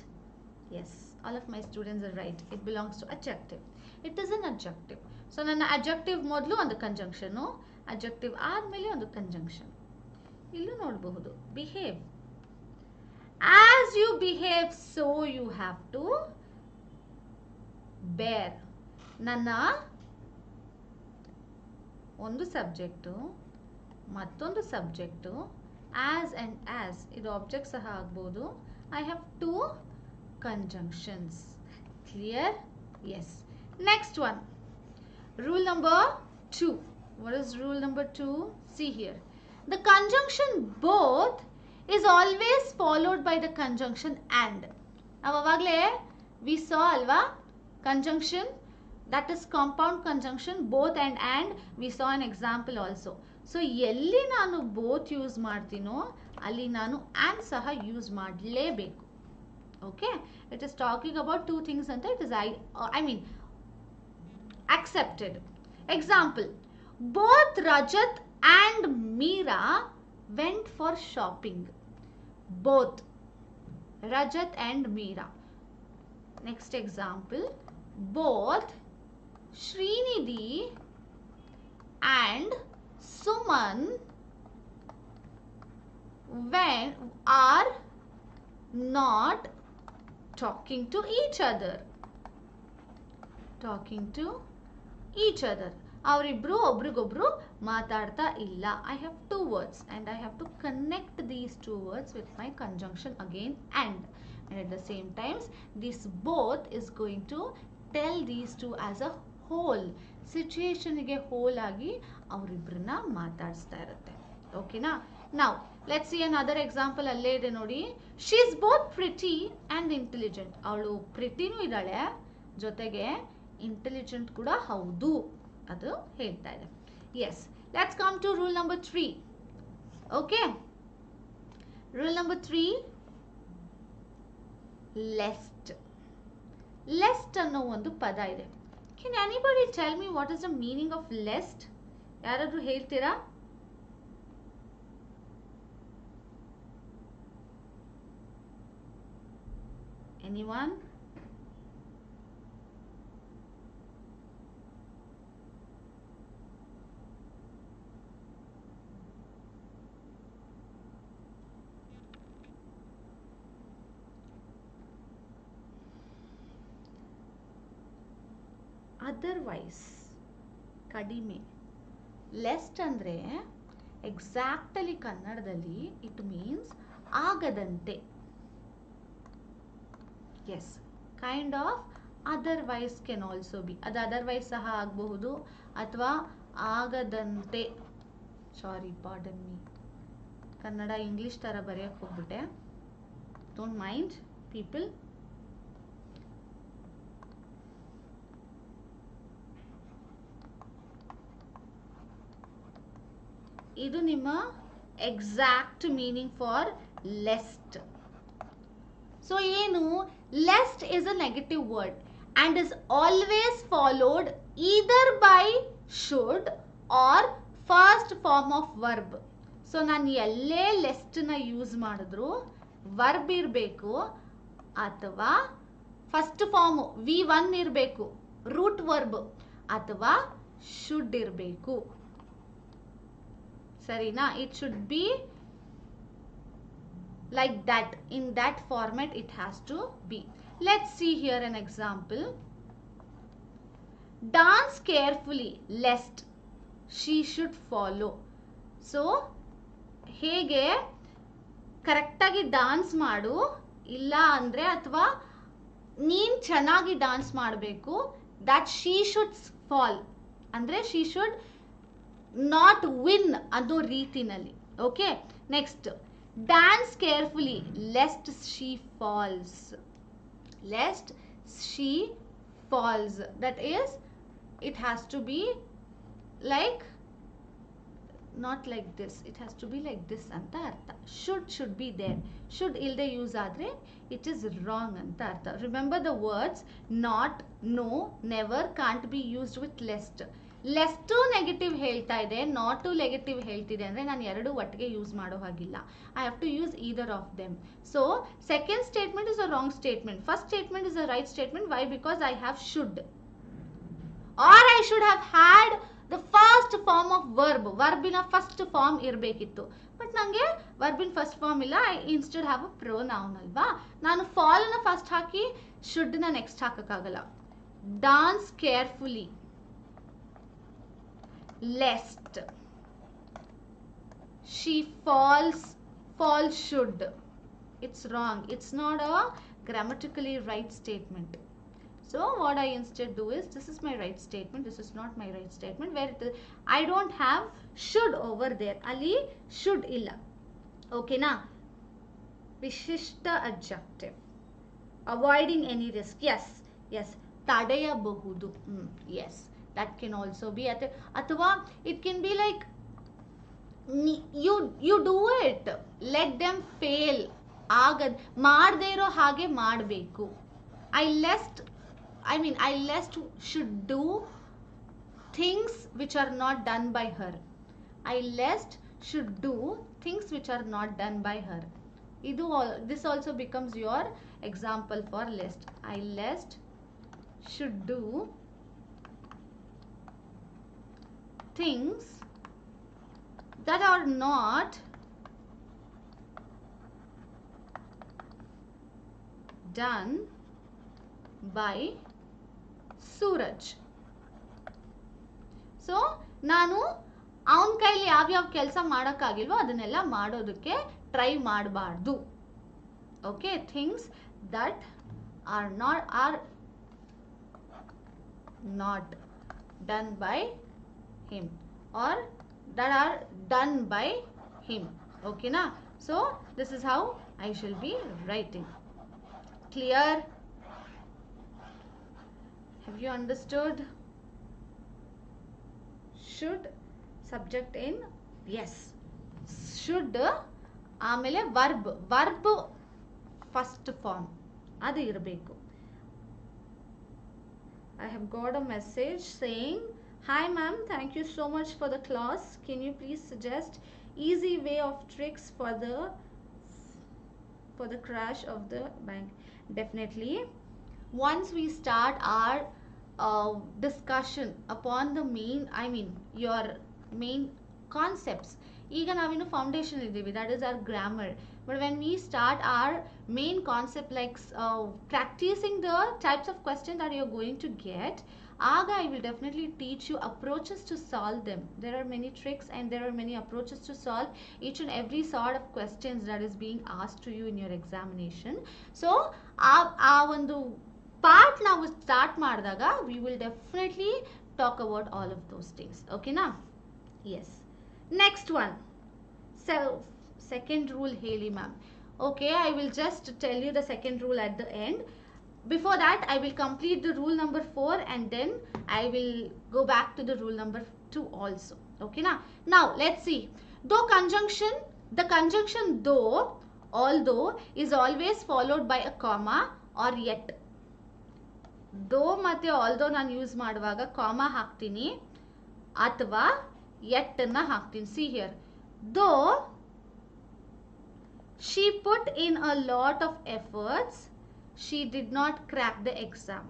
Yes, all of my students are right. It belongs to adjective. It is an adjective. So ನನ್ನ objective ಮೊದಲು ಒಂದು conjunction, objective ಆದಮೇಲೆ ಒಂದು conjunction. ಇಲ್ಲೂ ನೋಡಬಹುದು, behave. As you behave so you have to bear. ನನ್ನ ಒಂದು subject ಮತ್ತೊಂದು ಸಬ್ಜೆಕ್ಟು, ಆಸ್ ಆ್ಯಂಡ್ ಆಸ್, ಇದು ಆಬ್ಜೆಕ್ಟ್ ಸಹ ಆಗ್ಬೋದು. I have two conjunctions. Clear? Yes. Next one, rule number 2. What is rule number 2? See here, the conjunction both is always followed by the conjunction and. avavagle we saw alva conjunction that is compound conjunction, both and we saw an example also. So elli nanu both use ಮಾಡ್ತೀನೋ ಅಲ್ಲಿ ನಾನು and ಸಹ use ಮಾಡಲೇಬೇಕು. Okay, it is talking about two things anta. It is I mean accepted. Example, both Rajat and Meera went for shopping. Both Rajat and Meera. Next example, both Srinidhi and Suman are not talking to each other. Talking to each other. ಅವರಿಬ್ರು ಒಬ್ರಿಗೊಬ್ರು ಮಾತಾಡ್ತಾ ಇಲ್ಲ. I have two words and I have to connect these two words with my conjunction again and at the same times this both is going to tell these two as a whole. Situation ಗೆ whole ಆಗಿ ಅವರಿಬ್ರನ್ನ ಮಾತಾಡಿಸ್ತಾ ಇರುತ್ತೆ. ಓಕೆನಾ? Now let's see another example. ಅಲ್ಲೇ ಇದೆ ನೋಡಿ. She is both pretty and intelligent. ಅವಳು ಪ್ರಿಟಿನೂ ಇದ್ದಾಳೆ, ಜೊತೆಗೆ ಇಂಟೆಲಿಜೆಂಟ್ ಕೂಡ ಹೌದು, ಅದು ಹೇಳ್ತಾ ಇದೆ. Yes, let's come to rule number 3. Okay, rule number 3, lest. Lest ಅನ್ನೋ ಒಂದು ಪದ ಇದೆ. Can anybody tell me what is the meaning of lest? ಯಾರಾದ್ರೂ ಹೇಳ್ತೀರಾ? Anyone? Otherwise, ಕಡಿಮೆ. ಲೆಸ್ಟ್ ಅಂದ್ರೆ ಎಕ್ಸಾಕ್ಟಲಿ ಕನ್ನಡದಲ್ಲಿ ಇಟ್ ಮೀನ್ಸ್ ಆಗದಂತೆ. Yes, kind of otherwise can also be. ಅದು ಅದರ್ವೈಸ್ ಸಹ ಆಗಬಹುದು ಅಥವಾ ಆಗದಂತೆ. Sorry, pardon me, Kannada English ಥರ ಬರೆಯೋಕ್ಕೆ ಹೋಗ್ಬಿಟ್ಟೆ. Don't mind people. ಇದು ನಿಮ್ಮ exact meaning for lest. So ಏನು, lest is a negative word and is always followed either by should or first form of verb. So ನಾನು ಎಲ್ಲೇ ಲೆಸ್ಟ್ನ ಯೂಸ್ ಮಾಡಿದ್ರು verb ಇರಬೇಕು ಅಥವಾ ಫಸ್ಟ್ ಫಾರ್ಮ್ V1 ಇರಬೇಕು, root verb, ಅಥವಾ ಶುಡ್ ಇರಬೇಕು. ಸರಿನಾ? It should be like that, in that format it has to be. Let's see here an example. Dance carefully lest she should follow. So ಹೇಗೆ ಕರೆಕ್ಟಾಗಿ dance ಮಾಡು, ಇಲ್ಲ ಅಂದರೆ ಅಥವಾ ನೀನು ಚೆನ್ನಾಗಿ ಡಾನ್ಸ್ ಮಾಡಬೇಕು, that she should fall ಅಂದರೆ she should not win ಅನ್ನೋ ರೀತಿನಲ್ಲಿ. Okay, next, dance carefully lest she falls. Lest she falls, that is, it has to be like, not like this, it has to be like this anta artha. Should be there. Should ilde use adre it is wrong anta artha. Remember the words not, no, never can't be used with lest. Lest negative ಹೇಳ್ತಾ ಇದೆ, not negative ಹೇಳ್ತಿದೆ ಅಂದರೆ ನಾನು ಎರಡು ಒಟ್ಟಿಗೆ use ಮಾಡೋ ಹಾಗಿಲ್ಲ. I have to use either of them. So second statement is a wrong statement, first statement is a right statement. Why? Because I have should, or I should have had the first form of verb. ವರ್ಬಿನ first form ಇರಬೇಕಿತ್ತು, but ನನಗೆ ವರ್ಬಿನ first form ಇಲ್ಲ. I instead have a pronoun ಅಲ್ವಾ. ನಾನು ಫಾಲ್ನ first ಹಾಕಿ ಶುಡ್ನ ನೆಕ್ಸ್ಟ್ ಹಾಕೋಕ್ಕಾಗಲ್ಲ. Dance carefully lest she falls should. It's wrong. It's not a grammatically right statement. So what I instead do is, this is my right statement, this is not my right statement, where it is, I don't have should over there. Ali should illa. Okay na? Vishishta adjective, avoiding any risk. Yes, tadayabahudu. Yes, that can also be athava it can be like you do it, let them fail. ಆಗದ್ ಮಾಡದೇ ಇರೋ ಹಾಗೆ ಮಾಡಬೇಕು. I lest should do things which are not done by her. I lest should do things which are not done by her. This also becomes your example for lest. I lest should do things that are not done by Suraj. So ನಾನು ಅವನ ಕೈಲಿ ಯಾವ್ಯಾವ ಕೆಲಸ ಮಾಡೋಕ್ಕಾಗಿಲ್ವೋ ಅದನ್ನೆಲ್ಲ ಮಾಡೋದಕ್ಕೆ try ಮಾಡಬಾರ್ದು. Okay, things that are not done by him or that are done by him. Okay na? So this is how I shall be writing. Clear? Have you understood? Should subject in yes. Should ಆಮೇಲೆ verb first form ಅದು ಇರಬೇಕು. I have got a message saying, hi ma'am, thank you so much for the class. Can you please suggest easy way of tricks for the crash of the bank? Definitely. Once we start our discussion upon the your main concepts, ಈಗ ನಾವಿನ್ನು foundation ಇದ್ದೀವಿ, that is our grammar. But when we start our main concept like practicing the types of questions that you're going to get, aga I will definitely teach you approaches to solve them. There are many tricks and there are many approaches to solve each and every sort of questions that is being asked to you in your examination. So ಆ ಒಂದು part ನಾವು start ಮಾಡಿದಾಗ we will definitely talk about all of those things. Okay na? Yes. Next one. So second rule heli ma'am. Okay, I will just tell you the second rule at the end. Before that I will complete the rule number 4 and then I will go back to the rule number 2 also. Okay na? Now let's see. Though conjunction, the conjunction though, although is always followed by a comma or yet. Though ಮತ್ತೆ although ನಾನು use ಮಾಡುವಾಗ comma ಹಾಕ್ತೀನಿ ಅಥವಾ yet ಅನ್ನ ಹಾಕ್ತೀನಿ. See here. Though she put in a lot of efforts, she did not crack the exam.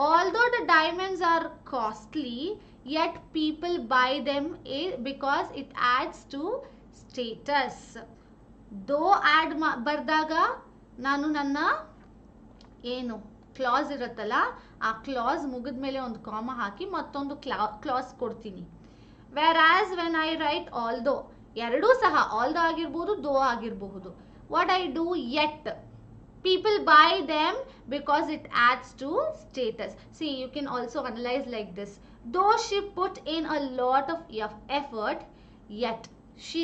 Although the diamonds are costly, yet people buy them because it adds to status. Though add ಬರ್ದಾಗ ನಾನು ನನ್ನ ಏನು class ಇರುತ್ತಲ್ಲ ಆ class ಮುಗಿದ್ಮೇಲೆ ಒಂದು ಕಾಮ ಹಾಕಿ ಮತ್ತೊಂದು class ಕೊಡ್ತೀನಿ. Whereas when I write although, ಎರಡೂ ಸಹ although ಆಗಿರಬಹುದು though ಆಗಿರಬಹುದು, what I do yet. People buy them because it adds to status. See, you can also analyze like this. Though she put in a lot of effort, yet she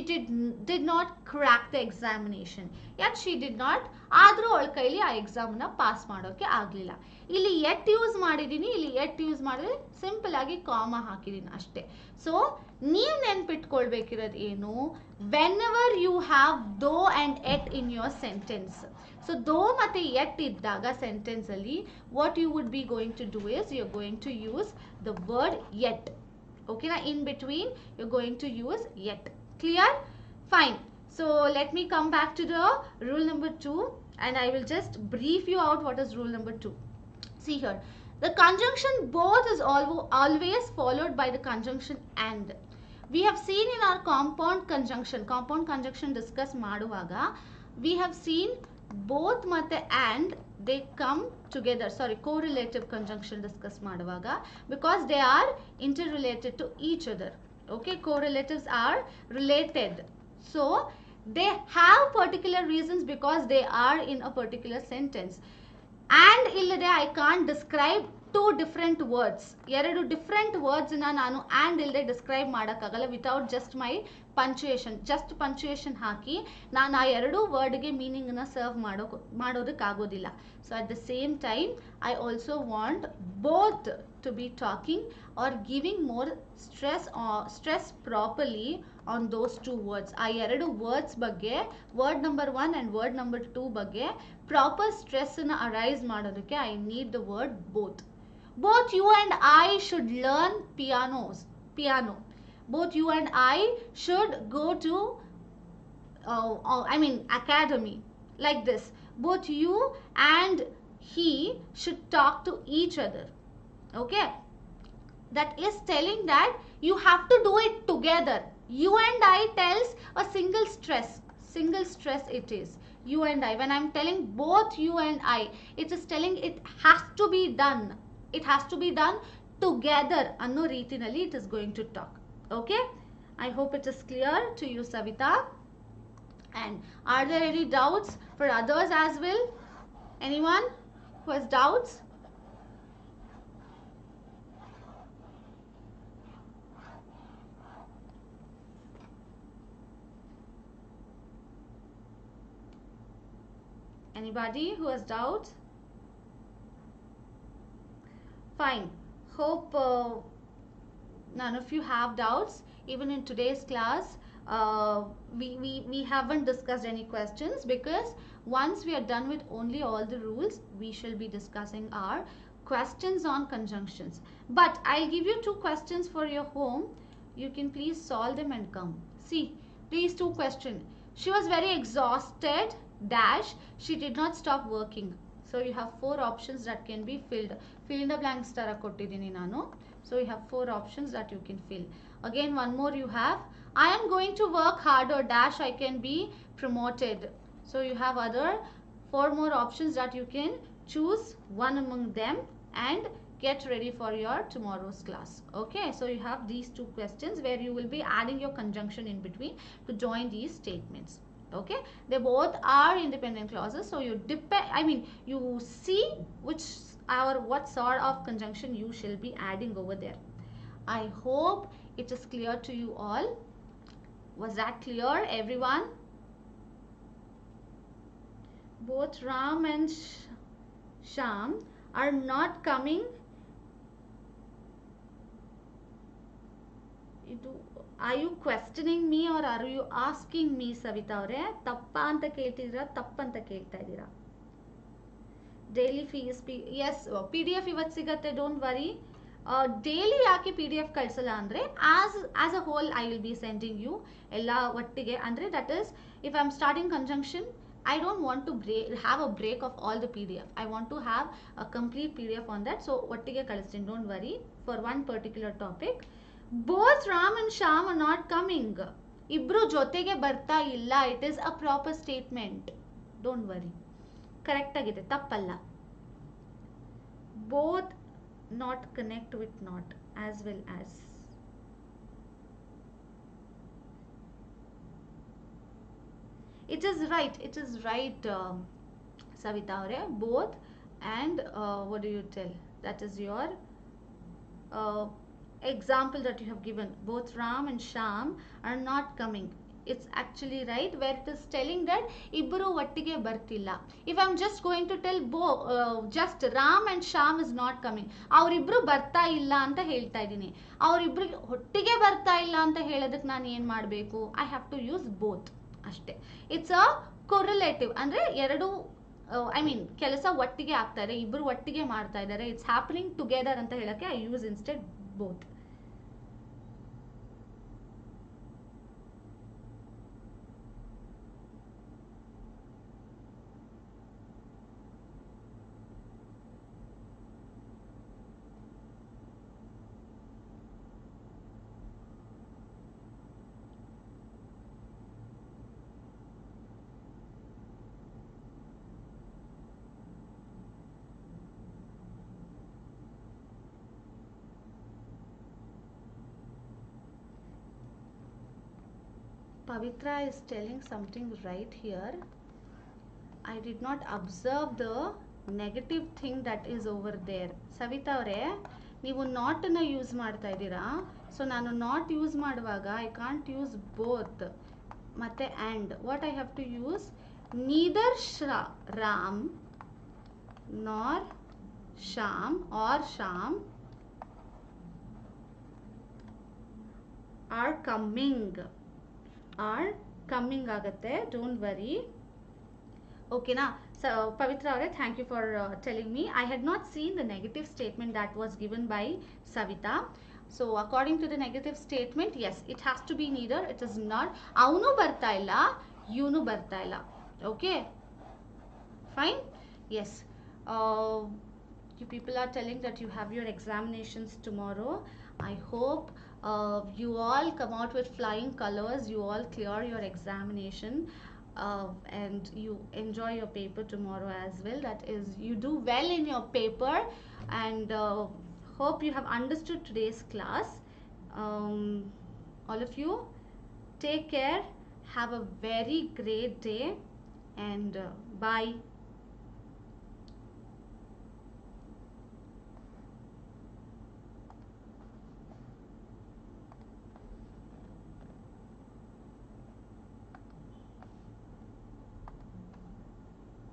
did not crack the examination. Yet she did not, ಆದರೂ ಅವಳ ಕೈಲಿ ಆ ಎಕ್ಸಾಮ್ನ pass ಮಾಡೋಕ್ಕೆ ಆಗಲಿಲ್ಲ. ಇಲ್ಲಿ yet use ಮಾಡಿದ್ದೀನಿ, ಇಲ್ಲಿ yet use ಮಾಡಿದ್ರೆ ಸಿಂಪಲ್ ಆಗಿ ಕಾಮ ಹಾಕಿದ್ದೀನಿ ಅಷ್ಟೇ. ಸೊ ನೀವು ನೆನ್ಪಿಟ್ಕೊಳ್ಬೇಕಿರೋದು ಏನು, whenever you have though and yet in your sentence. So though ಮತ್ತು ಎಟ್ ಇದ್ದಾಗ ಸೆಂಟೆನ್ಸ್ ಅಲ್ಲಿ what you would be going to do is you are going to use the word yet. ಓಕೆನಾ? In between you are going to use yet. Clear? Fine. So let me come back to the rule number 2 and I will just brief you out what is rule number 2. See here. The conjunction both is always followed by the conjunction and. We have seen in our compound conjunction discuss ಮಾಡುವಾಗ we have seen both ಮತ್ತೆ and they come together. Sorry, correlative conjunction discuss ಮಾಡುವಾಗ because they are interrelated to each other. Okay, correlatives are related. So they have particular reasons because they are in a particular sentence. And illade I can't describe two different words. ಎರಡು different words na ನಾನು and illade describe ಮಾಡಕ್ಕಾಗಲ್ಲ without just my punctuation. Just punctuation ಹಾಕಿ ನಾನು ಆ ಎರಡು ವರ್ಡ್ಗೆ ಮೀನಿಂಗ್ನ serve ಮಾಡೋದಕ್ಕಾಗೋದಿಲ್ಲ. So at the same time I also want both to be talking or giving more stress properly on those two words. ಆ ಎರಡು words ಬಗ್ಗೆ word number 1 and word number 2 ಬಗ್ಗೆ proper ಸ್ಟ್ರೆಸ್ನ arise ಮಾಡೋದಕ್ಕೆ I need the word both. Both you and I should learn piano. Both you and I should go to academy like this. Both you and he should talk to each other. Okay? That is telling that you have to do it together. You and I tells a single stress it is. You and I. When I am telling both you and I, it is telling it has to be done. It has to be done together. Anno ರೀತಿನಲ್ಲಿ it is going to talk. Okay? I hope it is clear to you, Savita. And are there any doubts for others as well? Anyone who has doubts? Anybody who has doubts? Fine. Hope none of you have doubts. Even in today's class, we haven't discussed any questions, because once we are done with only all the rules, we shall be discussing our questions on conjunctions. But I'll give you 2 questions for your home. You can please solve them and come. See, these 2 questions. She was very exhausted, dash, she did not stop working. So you have 4 options that can be filled. Fill in the blanks tara kottidini nanu. So you have 4 options that you can fill. Again, one more you have. I am going to work harder, dash, I can be promoted. So you have other 4 more options that you can choose one among them and get ready for your tomorrow's class. Okay, so you have these 2 questions where you will be adding your conjunction in between to join these statements. Okay, they both are independent clauses, so you you see which or what sort of conjunction you shall be adding over there. I hope it is clear to you all. Was that clear, everyone? Both Ram and Sham are not coming. Are you questioning me or are you asking me, Savita avare? Tappa anta keltidira, tappa anta kelta idira. Daily fees, yes, PDF ivat sigate, don't worry. Daily yaake PDF kalsala andre, as a whole I will be sending you ella vattige andre, that is, if I am starting conjunction, I don't want to have a break of all the PDF. I want to have a complete PDF on that. So vattige kalstin, don't worry, for one particular topic. Both Ram and Sham are not coming. Ibru jotege barta illa. It is a proper statement. Don't worry. Correct agide, tappalla. Both not connect with not, as well as. It is right. It is right, Savita avare. Both and what do you tell? That is your example that you have given. Both Ram and Sham are not coming. It's actually right, where it is telling that Ibru vattige bartilla. If I'm just going to tell just Ram and Sham is not coming, Avribru barta illa anta helta idini. Avribru hottige barta illa anta heladak nanu ಏನು ಮಾಡಬೇಕು? I have to use both ಅಷ್ಟೇ. It's a correlative ಅಂದ್ರೆ ಎರಡು ಕೆಲಸ ಒಟ್ಟಿಗೆ ಆಗ್ತಾ ಇದೆ, ಇಬ್ಬರು ಒಟ್ಟಿಗೆ ಮಾಡ್ತಾ ಇದ್ದಾರೆ, ಇಟ್ಸ್ ಹ್ಯಾಪನಿಂಗ್ ಟುಗೆದರ್ ಅಂತ ಹೇಳಕ್ಕೆ I use instead both. Pavitra is telling something right here. I did not observe the negative thing that is over there. Savita avare, ನೀವು not ಅನ್ನು ಯೂಸ್ ಮಾಡ್ತಾ ಇದ್ದೀರಾ. ಸೊ ನಾನು not ಯೂಸ್ ಮಾಡುವಾಗ I can't use both ಮತ್ತೆ and. What I have to use? Neither Ram nor Sham or Sham are coming ಆಗತ್ತೆ. Don't worry. Okay na. So Pavitra avare, thank you for telling me. I had not seen the negative statement that was given by Savita. So according to the negative statement, yes, it has to be neither. It is not. Avunu barta illa, yunu barta illa. Okay, fine. Yes, you people are telling that you have your examinations tomorrow. I hope you all come out with flying colors, you all clear your examination, and you enjoy your paper tomorrow as well. That is, you do well in your paper, and hope you have understood today's class. All of you, take care, have a very great day, and bye.